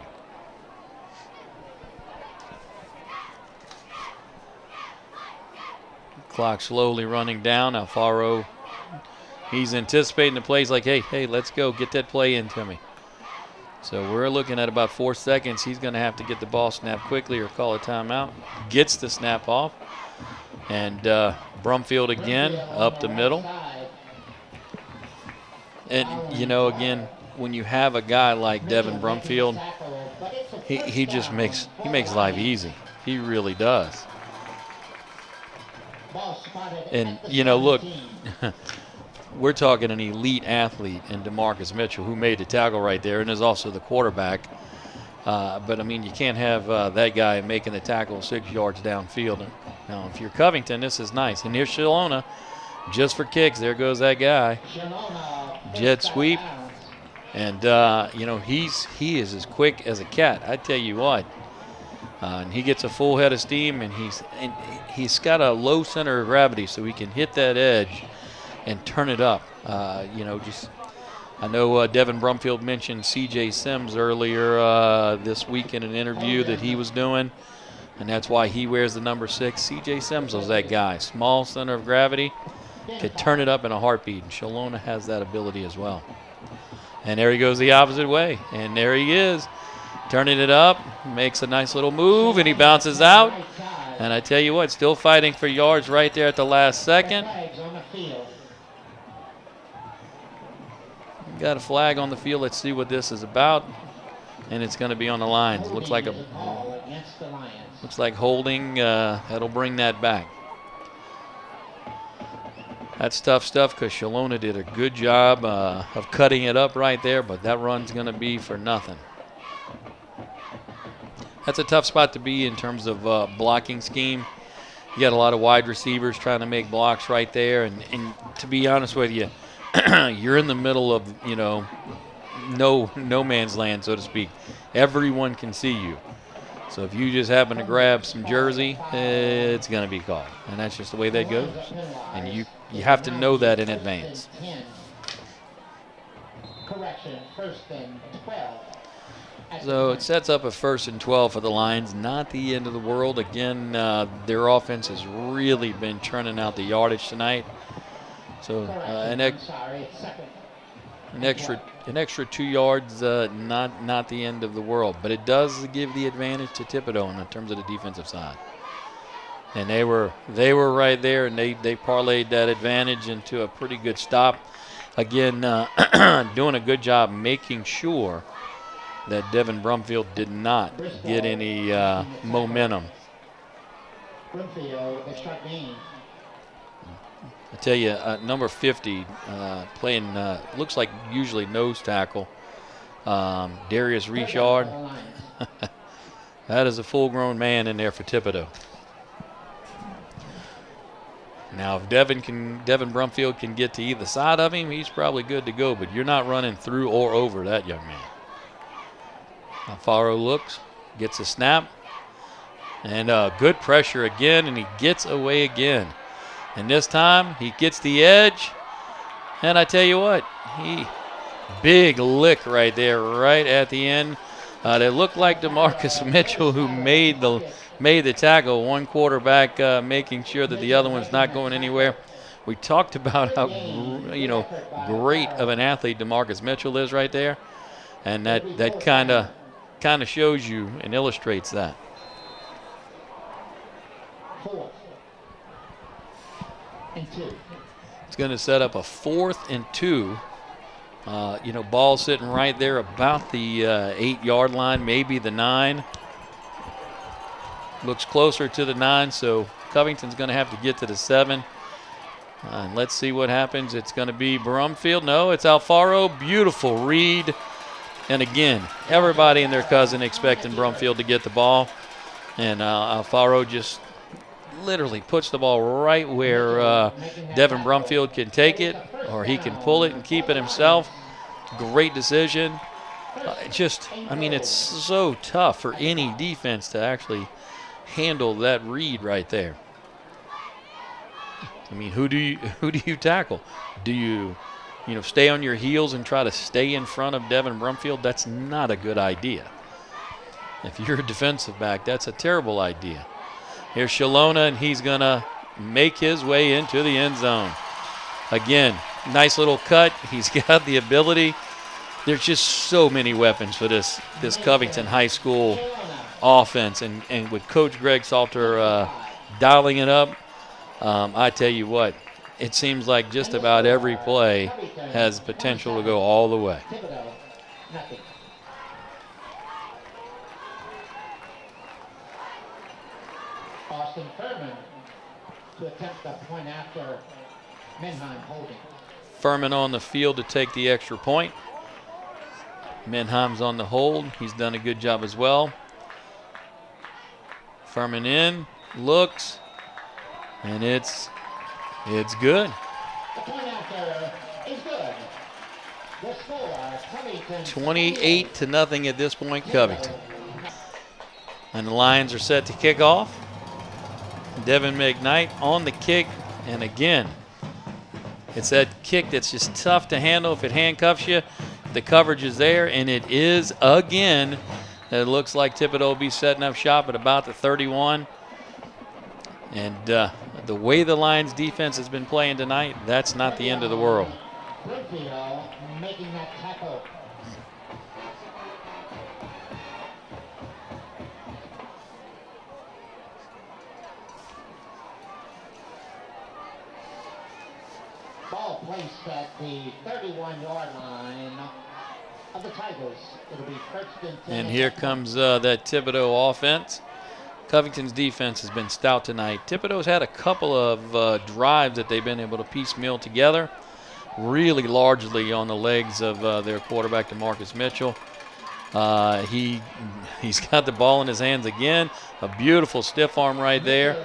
[SPEAKER 1] Clock slowly running down. Alfaro, he's anticipating the plays like, hey, let's go. Get that play into me. So we're looking at about 4 seconds. He's going to have to get the ball snapped quickly or call a timeout. Gets the snap off. And Brumfield again up the middle. And, again, when you have a guy like Devin Brumfield, he just makes life easy. He really does. And, look, we're talking an elite athlete in DeMarcus Mitchell, who made the tackle right there and is also the quarterback. But, I mean, you can't have that guy making the tackle 6 yards downfield. Now, if you're Covington, this is nice. And here's Shalona, just for kicks. There goes that guy. Jet sweep. And, he is as quick as a cat. I tell you what. And he gets a full head of steam, and he's got a low center of gravity, so he can hit that edge and turn it up. I know Devin Brumfield mentioned C.J. Sims earlier this week in an interview that he was doing, and that's why he wears the number 6. C.J. Sims was that guy. Small center of gravity, could turn it up in a heartbeat, and Shalona has that ability as well. And there he goes the opposite way, and there he is. turning it up, makes a nice little move, and he bounces out. And I tell you what, still fighting for yards right there at the last second. Got a flag on the field. Let's see what this is about. And it's going to be on the lines. Looks like holding. That'll bring that back. That's tough stuff because Shalona did a good job of cutting it up right there, but that run's going to be for nothing. That's a tough spot to be in terms of blocking scheme. You got a lot of wide receivers trying to make blocks right there, and to be honest with you, you're in the middle of, no man's land, so to speak. Everyone can see you. So if you just happen to grab some jersey, it's going to be called. And that's just the way that goes. And you have to know that in advance.
[SPEAKER 4] Correction, 1st and 12.
[SPEAKER 1] So it sets up a 1st and 12 for the Lions. Not the end of the world. Again, their offense has really been churning out the yardage tonight. So an extra 2 yards, not the end of the world, but it does give the advantage to Thibodaux in terms of the defensive side. And they were right there, and they parlayed that advantage into a pretty good stop. Again, doing a good job making sure that Devin Brumfield did not get any momentum. I tell you, number 50 playing looks like usually nose tackle. Darius Richard. That is a full-grown man in there for Thibodaux. Now, if Devin Brumfield can get to either side of him, he's probably good to go. But you're not running through or over that young man. Alfaro looks, gets a snap, and good pressure again, and he gets away again. And this time, he gets the edge, and I tell you what, big lick right there, right at the end. They look like DeMarcus Mitchell, who made the tackle. One quarterback making sure that the other one's not going anywhere. We talked about how great of an athlete DeMarcus Mitchell is right there, and that kind of shows you and illustrates that.
[SPEAKER 4] 4th and 2.
[SPEAKER 1] It's going to set up a 4th and 2. Ball sitting right there about the 8-yard line, maybe the 9. Looks closer to the 9, so Covington's going to have to get to the 7. And let's see what happens. It's going to be Brumfield. No, it's Alfaro. Beautiful read. And again, everybody and their cousin expecting Brumfield to get the ball. And Alfaro just literally puts the ball right where Devin Brumfield can take it, or he can pull it and keep it himself. Great decision. It's so tough for any defense to actually handle that read right there. I mean, who do you tackle? Do you stay on your heels and try to stay in front of Devin Brumfield? That's not a good idea. If you're a defensive back, that's a terrible idea. Here's Shalona, and he's going to make his way into the end zone. Again, nice little cut. He's got the ability. There's just so many weapons for this Covington High School offense. And with Coach Greg Salter dialing it up, I tell you what, it seems like just about every play has potential to go all the way.
[SPEAKER 4] Austin Furman to attempt the point after Menheim holding.
[SPEAKER 1] Furman on the field to take the extra point. Menheim's on the hold. He's done a good job as well. Furman in, looks, and it's good.
[SPEAKER 4] The point after is good. The score, Covington
[SPEAKER 1] 28-0 at this point, Covington. And the Lions are set to kick off. Devin McKnight on the kick, and again, it's that kick that's just tough to handle if it handcuffs you. The coverage is there, and it is again. It looks like Thibodaux will be setting up shop at about the 31. And the way the Lions defense has been playing tonight, that's not the end of the world.
[SPEAKER 4] Brumfield making that tackle. ball placed at the 31-yard line of the Tigers. It'll be first and 10.
[SPEAKER 1] And here comes that Thibodaux offense. Covington's defense has been stout tonight. Thibodaux's had a couple of drives that they've been able to piecemeal together, really largely on the legs of their quarterback, DeMarcus Mitchell. He's got the ball in his hands again. A beautiful stiff arm right there.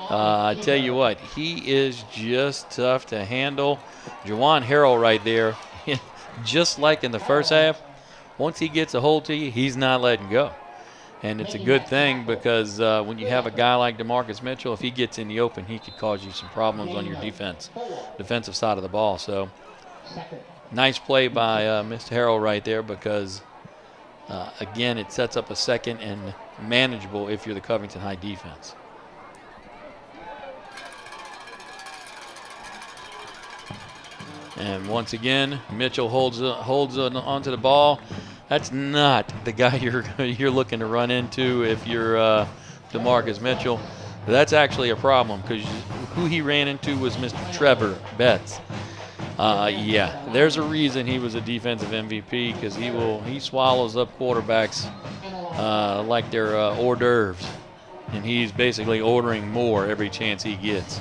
[SPEAKER 1] I tell you what, he is just tough to handle. Juwan Harrell right there, just like in the first half, once he gets a hold to you, he's not letting go. And it's a good thing because when you have a guy like DeMarcus Mitchell, if he gets in the open, he could cause you some problems on your defensive side of the ball. So nice play by Mr. Harrell right there because, again, it sets up a second and manageable if you're the Covington High defense. And once again, Mitchell holds onto the ball. That's not the guy you're looking to run into if you're DeMarcus Mitchell. That's actually a problem because who he ran into was Mr. Trevor Betts. Yeah, there's a reason he was a defensive MVP because he swallows up quarterbacks like they're hors d'oeuvres, and he's basically ordering more every chance he gets.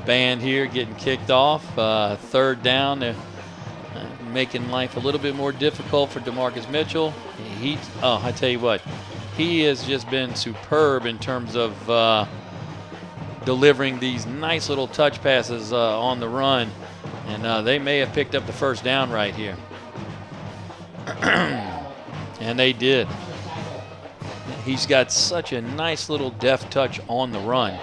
[SPEAKER 1] Band here getting kicked off. Third down, making life a little bit more difficult for DeMarcus Mitchell. I tell you what, he has just been superb in terms of delivering these nice little touch passes on the run, and they may have picked up the first down right here. And they did. He's got such a nice little deft touch on the run.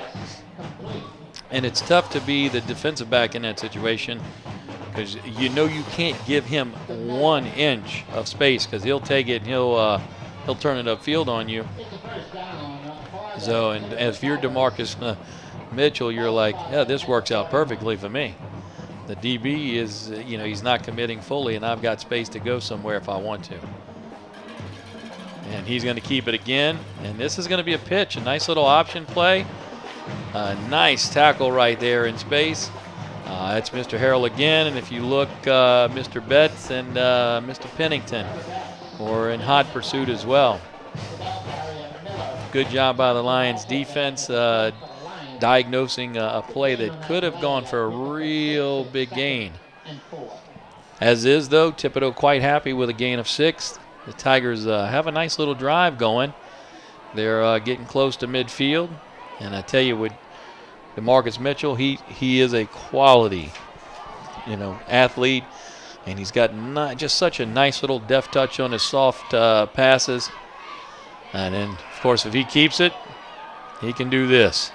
[SPEAKER 1] And it's tough to be the defensive back in that situation because you know you can't give him 1 inch of space because he'll take it and he'll turn it upfield on you. So, and if you're DeMarcus Mitchell, you're like, yeah, this works out perfectly for me. The DB is, he's not committing fully, and I've got space to go somewhere if I want to. And he's going to keep it again, and this is going to be a pitch, a nice little option play. Nice tackle right there in space. That's Mr. Harrell again, and if you look, Mr. Betts and Mr. Pennington were in hot pursuit as well. Good job by the Lions defense diagnosing a play that could have gone for a real big gain. As is, though, Thibodaux quite happy with a gain of 6. The Tigers have a nice little drive going. They're getting close to midfield. And I tell you, with DeMarcus Mitchell, he is a quality, athlete, and he's got just such a nice little deft touch on his soft passes. And then, of course, if he keeps it, he can do this.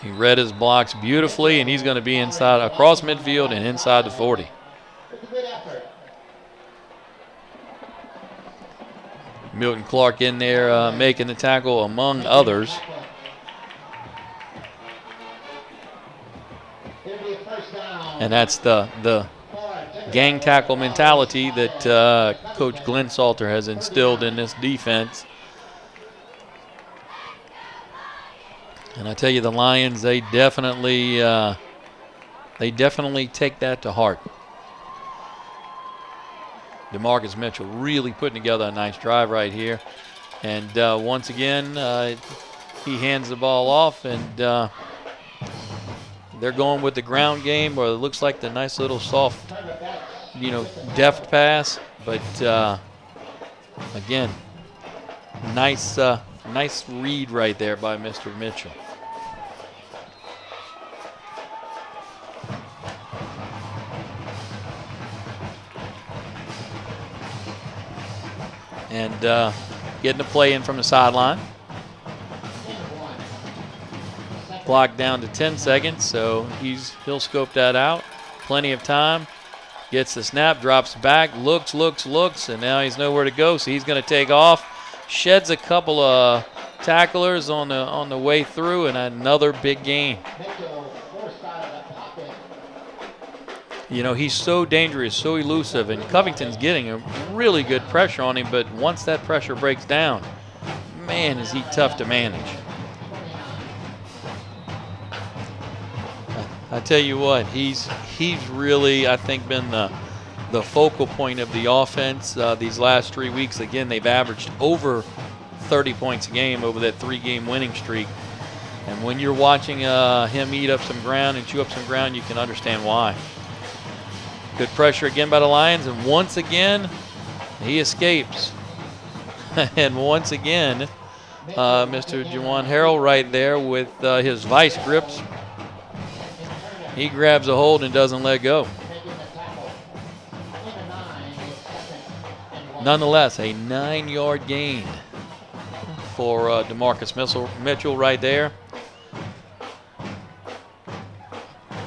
[SPEAKER 1] He read his blocks beautifully, and he's going to be inside, across midfield and inside the 40. Milton Clark in there making the tackle, among others. And that's the gang tackle mentality that Coach Glenn Salter has instilled in this defense. And I tell you, the Lions, they definitely take that to heart. DeMarcus Mitchell really putting together a nice drive right here. And once again, he hands the ball off, and they're going with the ground game, or it looks like the nice little soft, deft pass. But again, nice read right there by Mr. Mitchell. And getting the play in from the sideline. Clock down to 10 seconds, so he'll scope that out. Plenty of time. Gets the snap, drops back, looks, and now he's nowhere to go, so he's going to take off. Sheds a couple of tacklers on the way through, and another big gain. He's so dangerous, so elusive, and Covington's getting a really good pressure on him, but once that pressure breaks down, man, is he tough to manage. I tell you what, he's really, I think, been the focal point of the offense these last 3 weeks. Again, they've averaged over 30 points a game over that 3-game winning streak. And when you're watching him eat up some ground and chew up some ground, you can understand why. Good pressure again by the Lions, and once again, he escapes. And once again, Mr. Juwan Harrell right there with his vice grips. He grabs a hold and doesn't let go. Nonetheless, a 9-yard gain for DeMarcus Mitchell right there.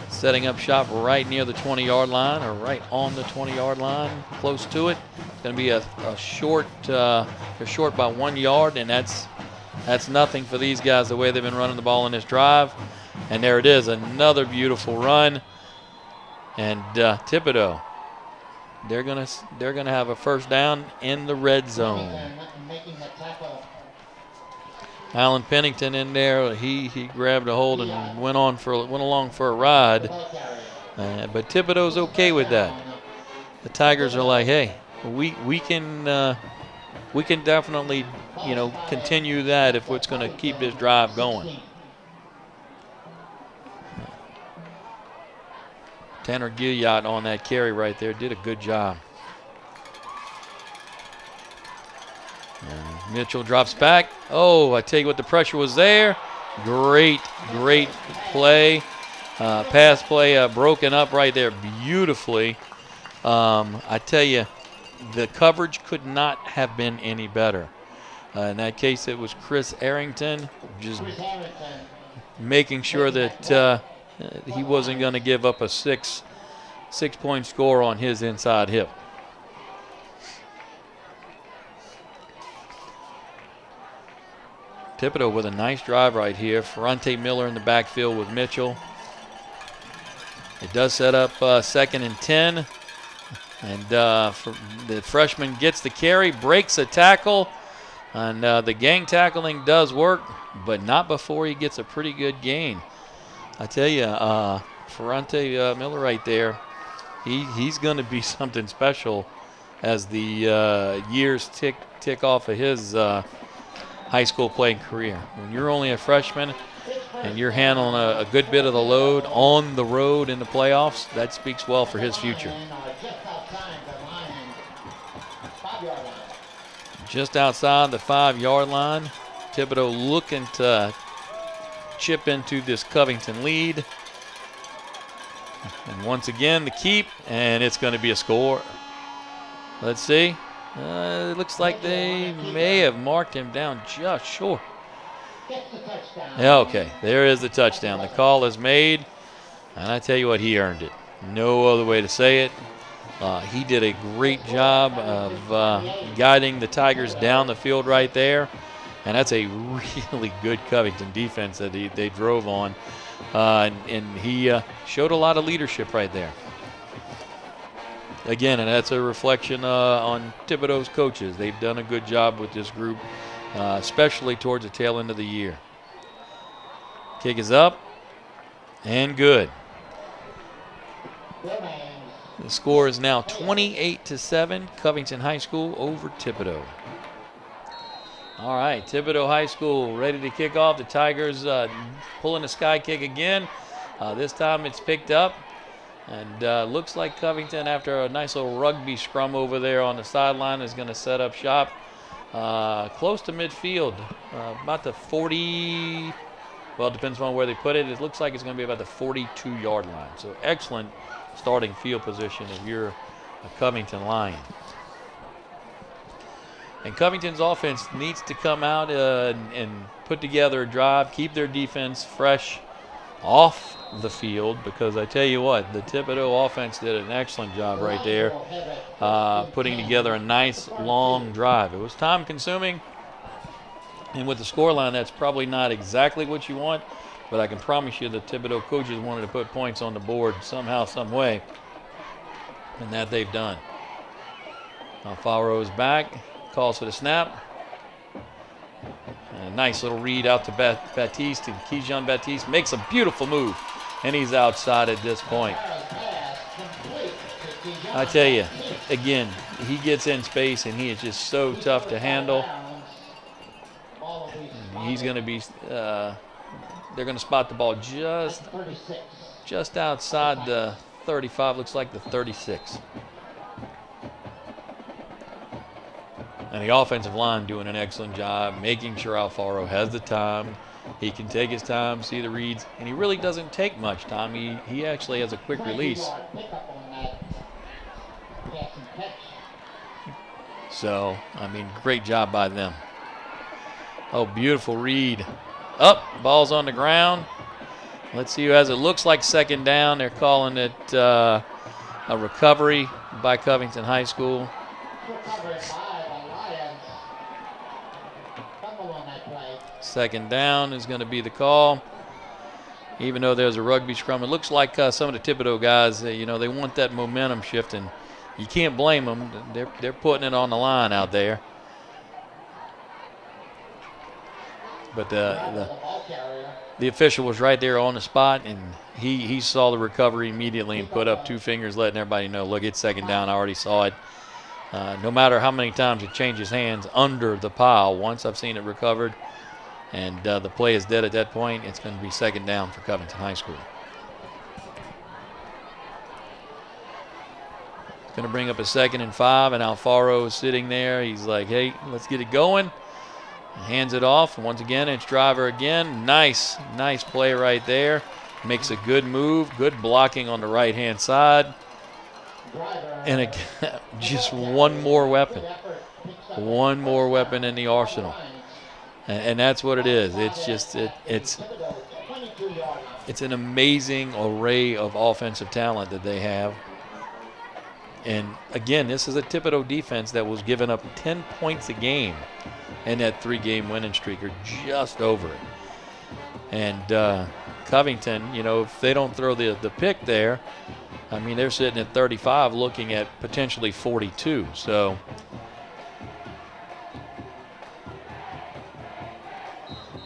[SPEAKER 1] Setting up shop right near the 20-yard line, or right on the 20-yard line, close to it. It's going to be a short, they're short by 1 yard, and that's nothing for these guys the way they've been running the ball in this drive. And there it is, another beautiful run. And Thibodaux, they're gonna have a first down in the red zone. Alan Pennington in there, he grabbed a hold and went along for a ride. But Thibodaux's okay with that. The Tigers are like, hey, we can definitely, continue that if it's going to keep this drive going. Tanner Gilliott on that carry right there did a good job. Mitchell drops back. Oh, I tell you what, the pressure was there. Great play. Pass play broken up right there beautifully. I tell you, the coverage could not have been any better. In that case, it was Chris Arrington just making sure that he wasn't going to give up a six-point score on his inside hip. Thibodaux with a nice drive right here. Ferrante Miller in the backfield with Mitchell. It does set up 2nd and 10. And the freshman gets the carry, breaks a tackle. And the gang tackling does work, but not before he gets a pretty good gain. I tell you, Ferrante Miller right there, he's going to be something special as the years tick off of his high school playing career. When you're only a freshman and you're handling a good bit of the load on the road in the playoffs, that speaks well for his future. Just outside the 5-yard line, Thibodaux looking to chip into this Covington lead. And once again, the keep, and it's going to be a score. Let's see. It looks like they may have marked him down just short. Yeah, okay, there is the touchdown. The call is made, and I tell you what, he earned it. No other way to say it. He did a great job of guiding the Tigers down the field right there, and that's a really good Covington defense that they drove on, and he showed a lot of leadership right there. Again, and that's a reflection on Thibodaux's coaches. They've done a good job with this group, especially towards the tail end of the year. Kick is up and good. The score is now 28-7, Covington High School over Thibodaux. All right, Thibodaux High School ready to kick off. The Tigers pulling the sky kick again. This time it's picked up. And looks like Covington, after a nice little rugby scrum over there on the sideline, is going to set up shop close to midfield, about the 40, well, it depends on where they put it. It looks like it's going to be about the 42-yard line. So excellent starting field position if you're a Covington Lion. And Covington's offense needs to come out and put together a drive, keep their defense fresh off the field, because I tell you what, the Thibodaux offense did an excellent job right there, putting together a nice long drive. It was time consuming, and with the scoreline, that's probably not exactly what you want, but I can promise you the Thibodaux coaches wanted to put points on the board somehow, some way, and that they've done. Alfaro is back, calls for the snap. a nice little read out to Baptiste, and Keyshawn Baptiste makes a beautiful move, and he's outside at this point. I tell you, again, he gets in space, and he is just so tough to handle. He's going to be, they're going to spot the ball just outside the 35, looks like the 36. And the offensive line doing an excellent job, making sure Alfaro has the time. He can take his time, see the reads, and he really doesn't take much time. He actually has a quick release. So, I mean, great job by them. Oh, beautiful read. Up, ball's on the ground. Let's see who has it. Looks like second down. They're calling it a recovery by Covington High School. Second down is going to be the call. Even though there's a rugby scrum, it looks like some of the Thibodaux guys, they want that momentum shift, and you can't blame them. They're putting it on the line out there. But the official was right there on the spot, and he saw the recovery immediately and put up two fingers, letting everybody know, look, it's second down. I already saw it. No matter how many times it changes hands under the pile, once I've seen it recovered and the play is dead at that point, it's going to be second down for Covington High School. Going to bring up a 2nd and 5, and Alfaro is sitting there. He's like, hey, let's get it going. Hands it off. And once again, it's driver again. Nice play right there. Makes a good move. Good blocking on the right-hand side. And again, just one more weapon. One more weapon in the arsenal. And that's what it is. It's just, it's an amazing array of offensive talent that they have. And again, this is a Thibodaux defense that was giving up 10 points a game in that 3-game winning streak, or just over it. And Covington, if they don't throw the pick there, I mean, they're sitting at 35 looking at potentially 42. So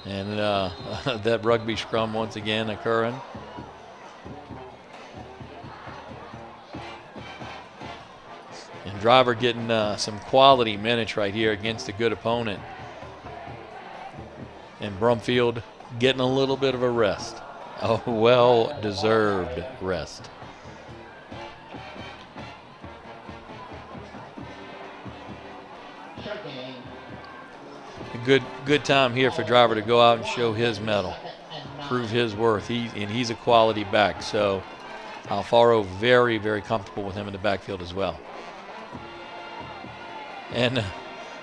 [SPEAKER 1] and that rugby scrum once again occurring. And driver getting some quality minutes right here against a good opponent. And Brumfield getting a little bit of a rest. A well-deserved rest. A good time here for driver to go out and show his mettle, prove his worth. He's a quality back. So Alfaro very, very comfortable with him in the backfield as well. And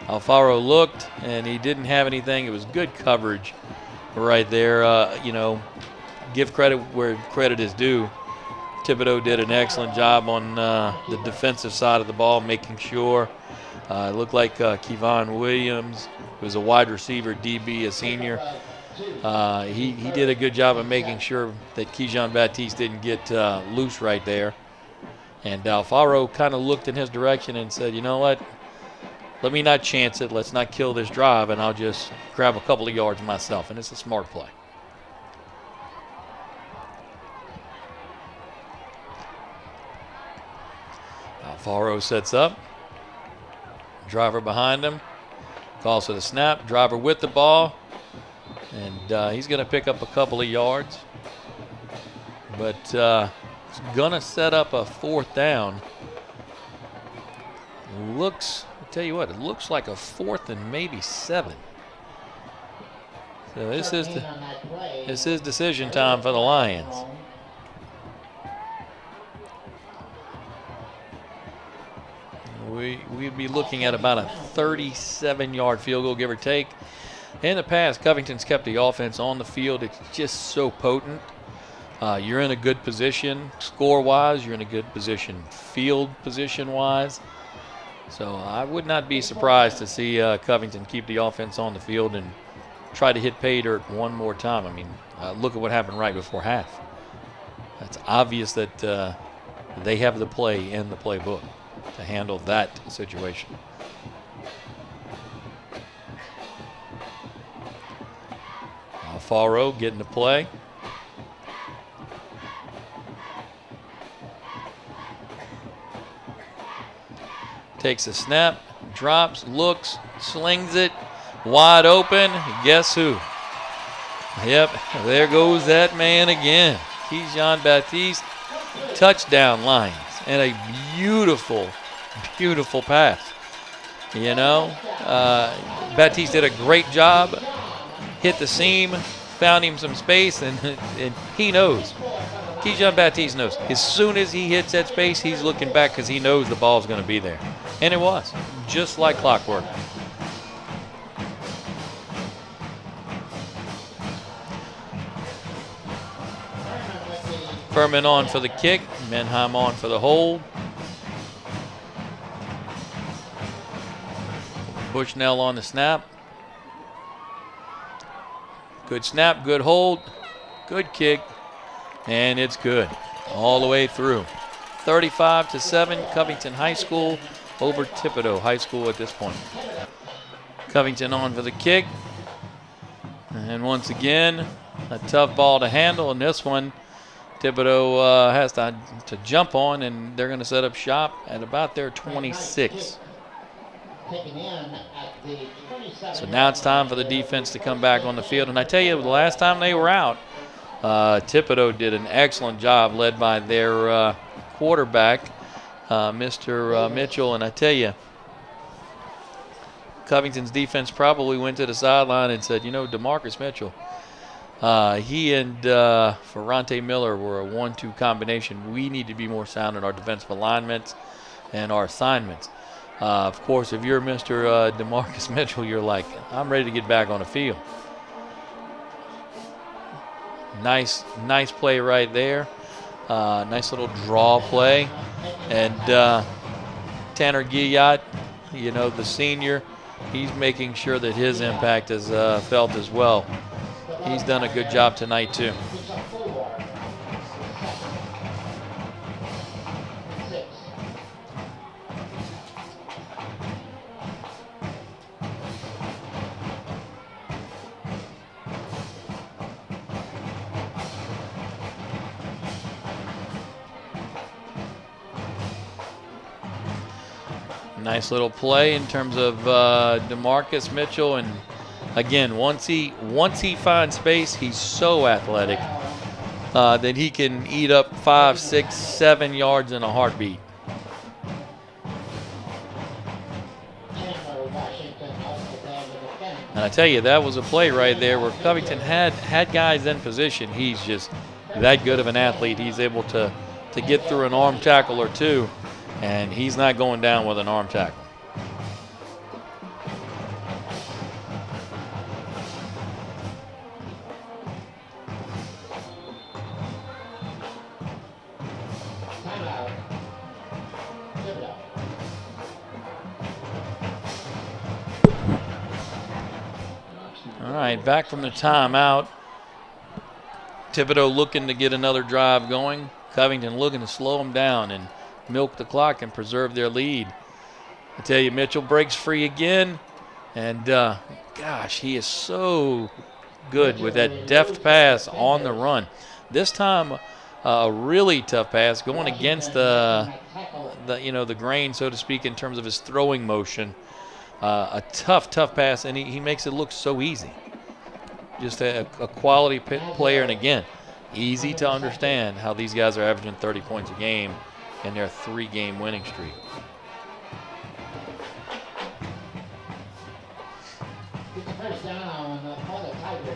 [SPEAKER 1] Alfaro looked, and he didn't have anything. It was good coverage right there. Give credit where credit is due. Thibodaux did an excellent job on the defensive side of the ball, making sure. It looked like Kevon Williams, who was a wide receiver, DB, a senior. He did a good job of making sure that Keyshawn Baptiste didn't get loose right there. And Alfaro kind of looked in his direction and said, you know what? Let me not chance it. Let's not kill this drive, and I'll just grab a couple of yards myself. And it's a smart play. Alfaro sets up. Driver behind him. Calls for the snap. Driver with the ball. And he's going to pick up a couple of yards. But it's going to set up a 4th down. I'll tell you what, it looks like a 4th and maybe 7. So this is decision time for the Lions. We'd be looking at about a 37-yard field goal, give or take. In the past, Covington's kept the offense on the field. It's just so potent. You're in a good position score-wise. You're in a good position field position-wise. So I would not be surprised to see Covington keep the offense on the field and try to hit pay dirt one more time. I mean, look at what happened right before half. It's obvious that they have the play in the playbook to handle that situation.
[SPEAKER 8] Faro getting to play. Takes a snap, drops, looks, slings it, wide open. Guess who? Yep, there goes that man again. Keyshawn Baptiste, touchdown Lions, and a beautiful, beautiful pass. You know, Baptiste did a great job, hit the seam, found him some space, and he knows. Keyshawn Baptiste knows. As soon as he hits that space, he's looking back because he knows the ball's going to be there. And it was, just like clockwork. Furman on for the kick, Menheim on for the hold. Bushnell on the snap. Good snap, good hold, good kick, and it's good all the way through. 35-7, Covington High School over Thibodaux High School at this point. Covington on for the kick. And once again, a tough ball to handle, and this one Thibodaux has to jump on, and they're going to set up shop at about their 26. So now it's time for the defense to come back on the field. And I tell you, the last time they were out, Thibodaux did an excellent job led by their quarterback, Mr. Mitchell. And I tell you, Covington's defense probably went to the sideline and said, you know, DeMarcus Mitchell, he and Ferrante Miller were a 1-2 combination. We need to be more sound in our defensive alignments and our assignments. Of course, if you're Mr. DeMarcus Mitchell, you're like, I'm ready to get back on the field. Nice play right there. Nice little draw play. And Tanner Gilliat, you know, the senior, he's making sure that his impact is felt as well. He's done a good job tonight, too. Nice little play in terms of DeMarcus Mitchell, and again, once he finds space, he's so athletic that he can eat up 5, 6, 7 yards in a heartbeat. And I tell you, that was a play right there where Covington had guys in position. He's just that good of an athlete. He's able to get through an arm tackle or two, and he's not going down with an arm tackle. All right, back from the timeout. Thibodaux looking to get another drive going. Covington looking to slow them down and milk the clock and preserve their lead. I tell you, Mitchell breaks free again, and gosh, he is so good with that deft pass on the run. This time, a really tough pass going against the grain, so to speak, in terms of his throwing motion. A tough pass, and he makes it look so easy. Just a quality player, and again, easy to understand how these guys are averaging 30 points a game in their 3-game winning streak.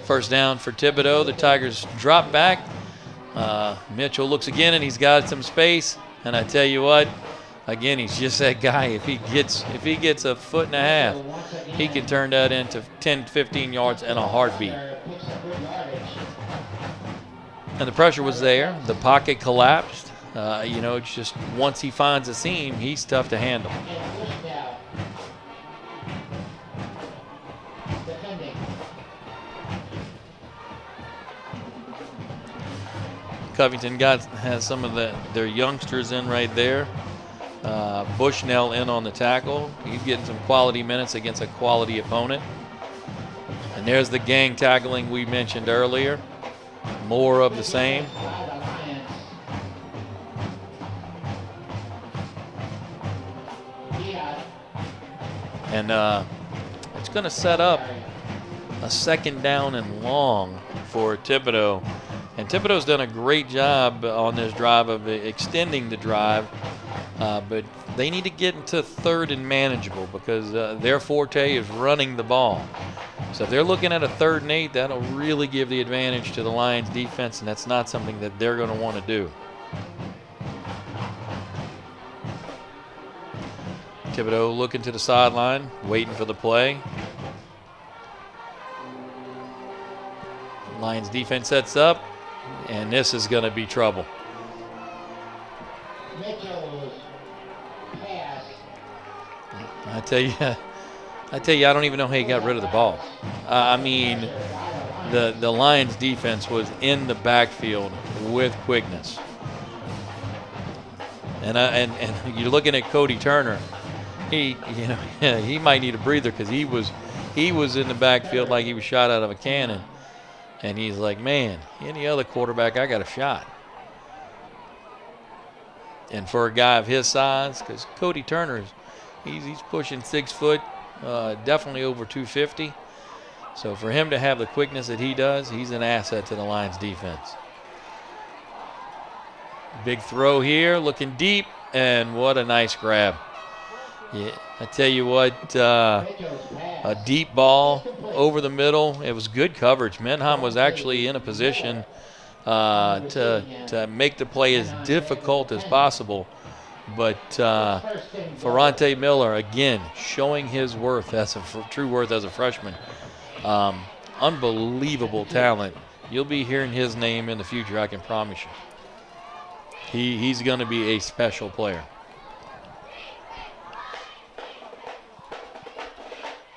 [SPEAKER 8] First down for Thibodaux. The Tigers drop back. Mitchell looks again, and he's got some space. And I tell you what, again, he's just that guy. If he gets a foot and a half, he can turn that into 10, 15 yards in a heartbeat. And the pressure was there. The pocket collapsed. It's just once he finds a seam, he's tough to handle. Covington has some of their youngsters in right there. Bushnell in on the tackle. He's getting some quality minutes against a quality opponent. And And there's the gang tackling we mentioned earlier. More of the same. And it's going to set up a 2nd down and long for Thibodaux. And Thibodaux's done a great job on this drive of extending the drive, but they need to get into 3rd and manageable because their forte is running the ball. So if they're looking at a 3rd and 8, that'll really give the advantage to the Lions defense, and that's not something that they're going to want to do. Thibodaux looking to the sideline, waiting for the play. Lions defense sets up, and this is going to be trouble. I tell you, I don't even know how he got rid of the ball. I mean, the Lions defense was in the backfield with quickness. And you're looking at Cody Turner. He might need a breather because he was in the backfield like he was shot out of a cannon. And he's like, man, any other quarterback, I got a shot. And for a guy of his size, because Cody Turner, he's pushing 6 foot, definitely over 250. So for him to have the quickness that he does, he's an asset to the Lions defense. Big throw here, looking deep, and what a nice grab. Yeah, I tell you what, a deep ball over the middle. It was good coverage. Menham was actually in a position to make the play as difficult as possible. But Ferrante Miller, again, showing his worth as true worth as a freshman. Unbelievable talent. You'll be hearing his name in the future, I can promise you. He's going to be a special player.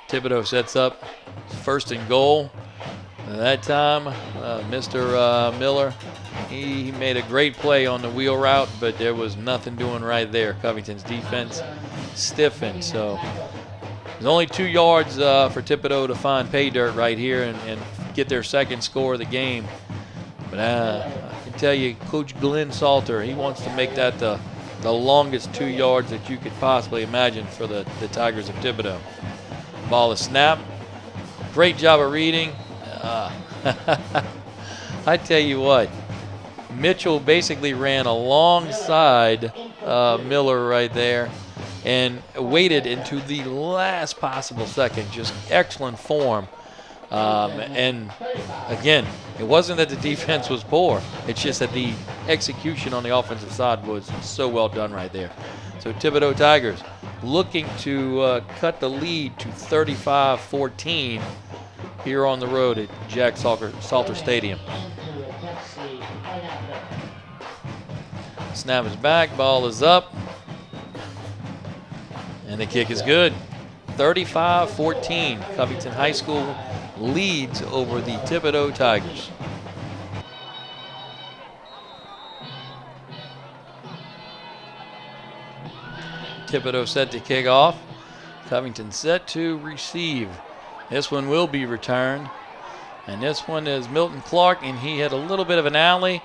[SPEAKER 8] Thibodaux sets up 1st and goal. And that time, Mr. Miller, he made a great play on the wheel route, but there was nothing doing right there. Covington's defense stiffened. So there's only 2 yards for Thibodaux to find pay dirt right here and get their 2nd score of the game. But I can tell you, Coach Glenn Salter, he wants to make that the longest 2 yards that you could possibly imagine for the Tigers of Thibodaux. Ball is snapped. Great job of reading. I tell you what, Mitchell basically ran alongside Miller right there and waited into the last possible second. Just excellent form. And again, it wasn't that the defense was poor. It's just that the execution on the offensive side was so well done right there. So Thibodaux Tigers looking to cut the lead to 35-14 here on the road at Jack Salter Stadium. Snap is back, ball is up, and the kick is good. 35-14, Covington High School leads over the Thibodaux Tigers. Thibodaux set to kick off. Covington set to receive. This one will be returned. And this one is Milton Clark, and he had a little bit of an alley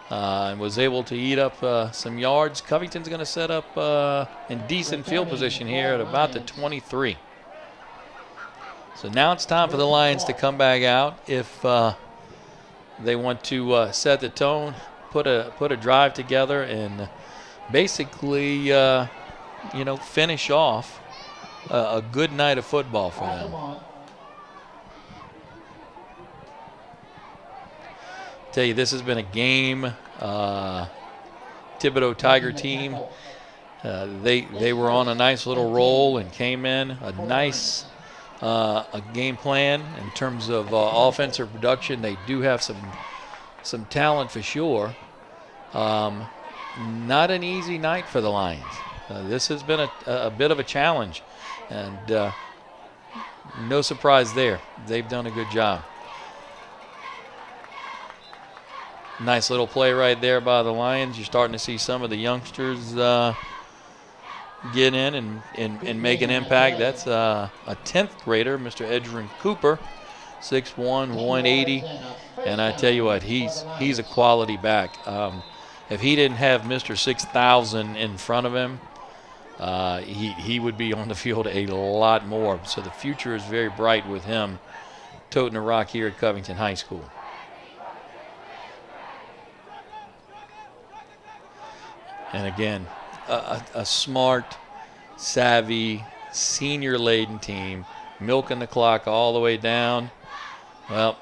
[SPEAKER 8] and was able to eat up some yards. Covington's going to set up in decent field position here at about the 23. So now it's time for the Lions to come back out if they want to set the tone, put a drive together, and basically finish off a good night of football for them. Tell you, this has been a game. Thibodaux Tiger team, they were on a nice little roll and came in a nice a game plan in terms of offensive production. They do have some talent for sure. Not an easy night for the Lions. This has been a bit of a challenge, and no surprise there. They've done a good job. Nice little play right there by the Lions. You're starting to see some of the youngsters get in and make an impact. That's a 10th grader, Mr. Edrin Cooper, 6'1", 180. And I tell you what, he's a quality back. If he didn't have Mr. 6,000 in front of him, he would be on the field a lot more. So the future is very bright with him toting the rock here at Covington High School. And again, a smart, savvy, senior-laden team, milking the clock all the way down. Well,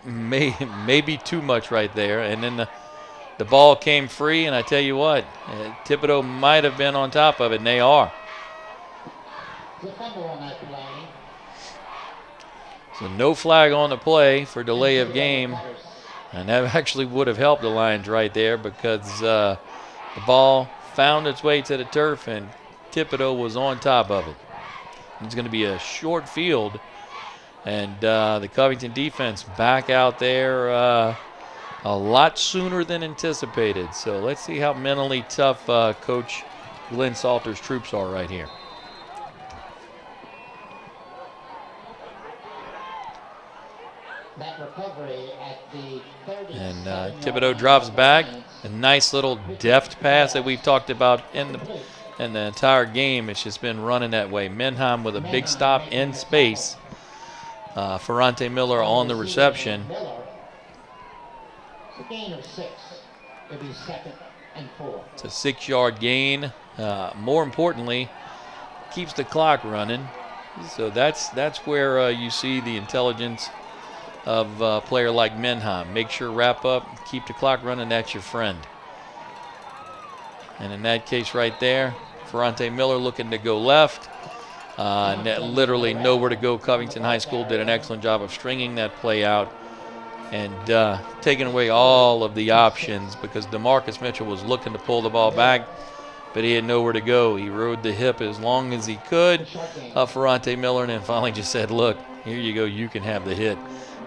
[SPEAKER 8] maybe too much right there. And then the ball came free, and I tell you what, Thibodaux might have been on top of it, and they are. So no flag on the play for delay of game, and that actually would have helped the Lions right there because the ball found its way to the turf, and Thibodaux was on top of it. It's going to be a short field, and the Covington defense back out there a lot sooner than anticipated. So let's see how mentally tough Coach Glenn Salter's troops are right here.
[SPEAKER 4] That recovery at the 30.
[SPEAKER 8] And Thibodaux drops back. A nice little deft pass that we've talked about in the entire game. It's just been running that way. Menheim with a big stop in space. Ferrante Miller on the reception.
[SPEAKER 4] It's a gain of 6. It'll be 2nd and 4.
[SPEAKER 8] It's a 6-yard gain. More importantly, keeps the clock running. So that's where you see the intelligence of a player like Menheim. Make sure wrap up, keep the clock running, that's your friend. And in that case right there, Ferrante Miller looking to go left. Literally nowhere to go. Covington High School did an excellent job of stringing that play out and taking away all of the options because DeMarcus Mitchell was looking to pull the ball back, but he had nowhere to go. He rode the hip as long as he could, Ferrante Miller, and then finally just said, look, here you go, you can have the hit.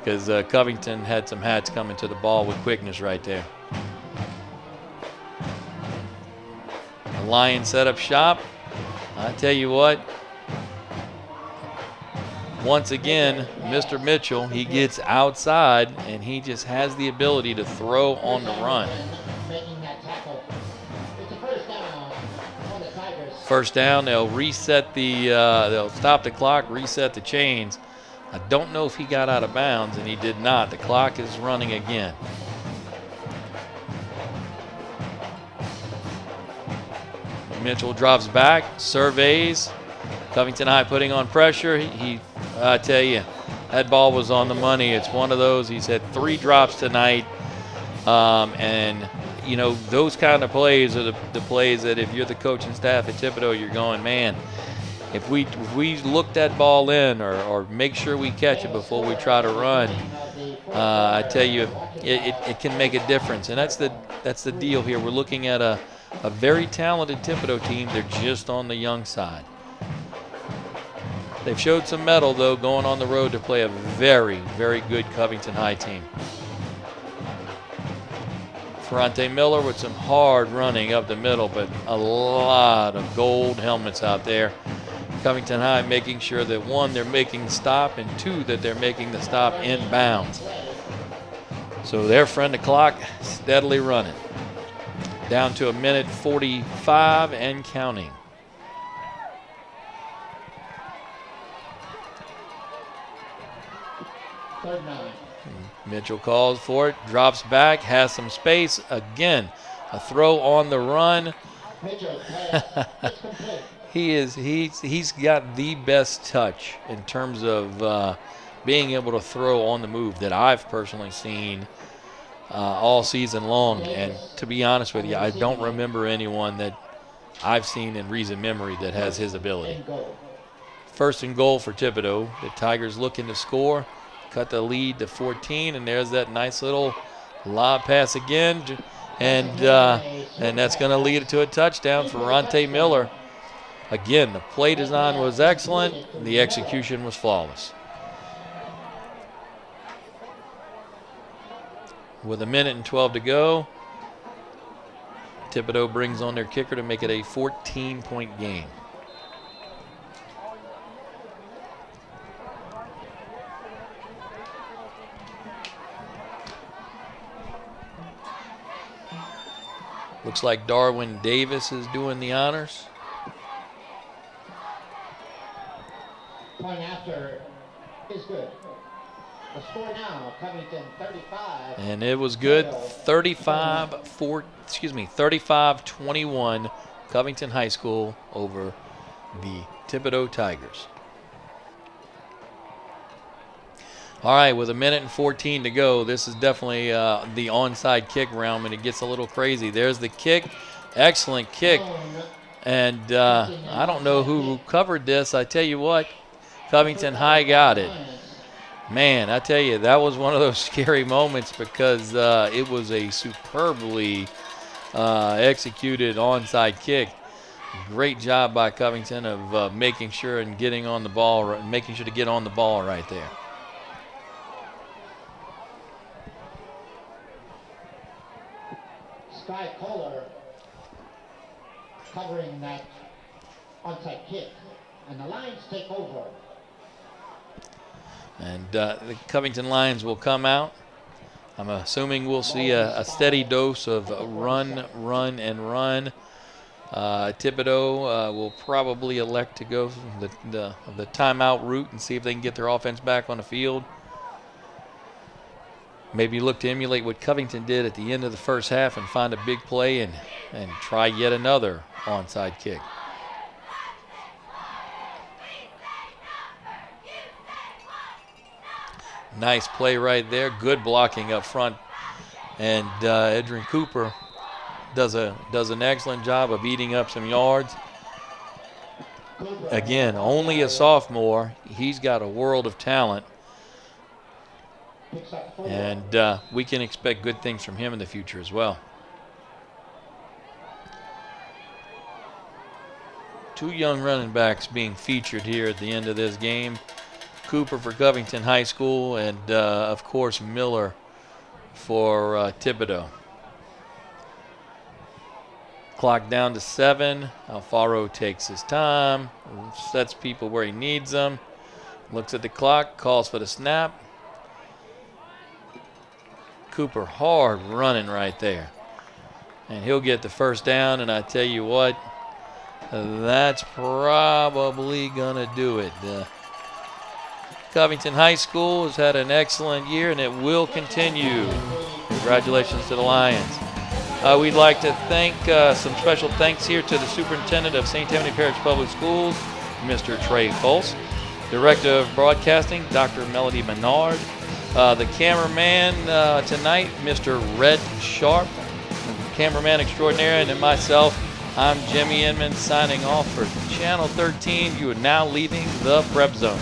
[SPEAKER 8] Because Covington had some hats coming to the ball with quickness right there. The Lions set up shop. I tell you what, once again, Mr. Mitchell, he gets outside and he just has the ability to throw on the run. First down, they'll reset they'll stop the clock, reset the chains. I don't know if he got out of bounds, and he did not. The clock is running again. Mitchell drops back, surveys. Covington High putting on pressure. I tell you, that ball was on the money. It's one of those. He's had 3 drops tonight. And, you know, those kind of plays are the plays that if you're the coaching staff at Thibodaux, you're going, man, if we look that ball in or make sure we catch it before we try to run, I tell you, it can make a difference. And that's the deal here. We're looking at a very talented Thibodaux team. They're just on the young side. They've showed some mettle, though, going on the road to play a very, very good Covington High team. Ferrante Miller with some hard running up the middle, but a lot of gold helmets out there. Covington High making sure that 1, they're making the stop, and 2, that they're making the stop inbounds. So their friend the clock steadily running. Down to 1:45 and counting. Mitchell calls for it, drops back, has some space. Again, a throw on the run. He's got the best touch in terms of being able to throw on the move that I've personally seen all season long. And to be honest with you, I don't remember anyone that I've seen in recent memory that has his ability. 1st and goal for Thibodaux. The Tigers looking to score, cut the lead to 14, and there's that nice little lob pass again, and that's going to lead it to a touchdown for Ferrante Miller. Again, the play design was excellent. The execution was flawless. With 1:12 to go, Thibodaux brings on their kicker to make it a 14-point game. Looks like Darwin Davis is doing the honors.
[SPEAKER 4] Point after is good. The score now, Covington 35.
[SPEAKER 8] And it was good. 35-21 Covington High School over the Thibodaux Tigers. All right, with 1:14 to go, this is definitely the onside kick round, and it gets a little crazy. There's the kick. Excellent kick. And I don't know who covered this. I tell you what, Covington High got it. Man, I tell you, that was one of those scary moments because it was a superbly executed onside kick. Great job by Covington of making sure and getting on the ball, making sure to get on the ball right there.
[SPEAKER 4] Sky Kohler covering that onside kick, and the Lions take over.
[SPEAKER 8] And the Covington Lions will come out. I'm assuming we'll see a steady dose of run, run, and run. Thibodaux will probably elect to go the timeout route and see if they can get their offense back on the field. Maybe look to emulate what Covington did at the end of the first half and find a big play and try yet another onside kick. Nice play right there. Good blocking up front. And Edrin Cooper does an excellent job of eating up some yards. Again, only a sophomore. He's got a world of talent. And we can expect good things from him in the future as well. Two young running backs being featured here at the end of this game. Cooper for Covington High School and, of course, Miller for Thibodaux. Clock down to 7. Alfaro takes his time, sets people where he needs them, looks at the clock, calls for the snap. Cooper hard running right there. And he'll get the first down, and I tell you what, that's probably going to do it. Covington High School has had an excellent year, and it will continue. Congratulations to the Lions. We'd like to thank some special thanks here to the Superintendent of St. Tammany Parish Public Schools, Mr. Trey Fultz, Director of Broadcasting, Dr. Melody Menard, the cameraman tonight, Mr. Red Sharp, cameraman extraordinaire, and then myself, I'm Jimmy Inman signing off for Channel 13. You are now leaving the Prep Zone.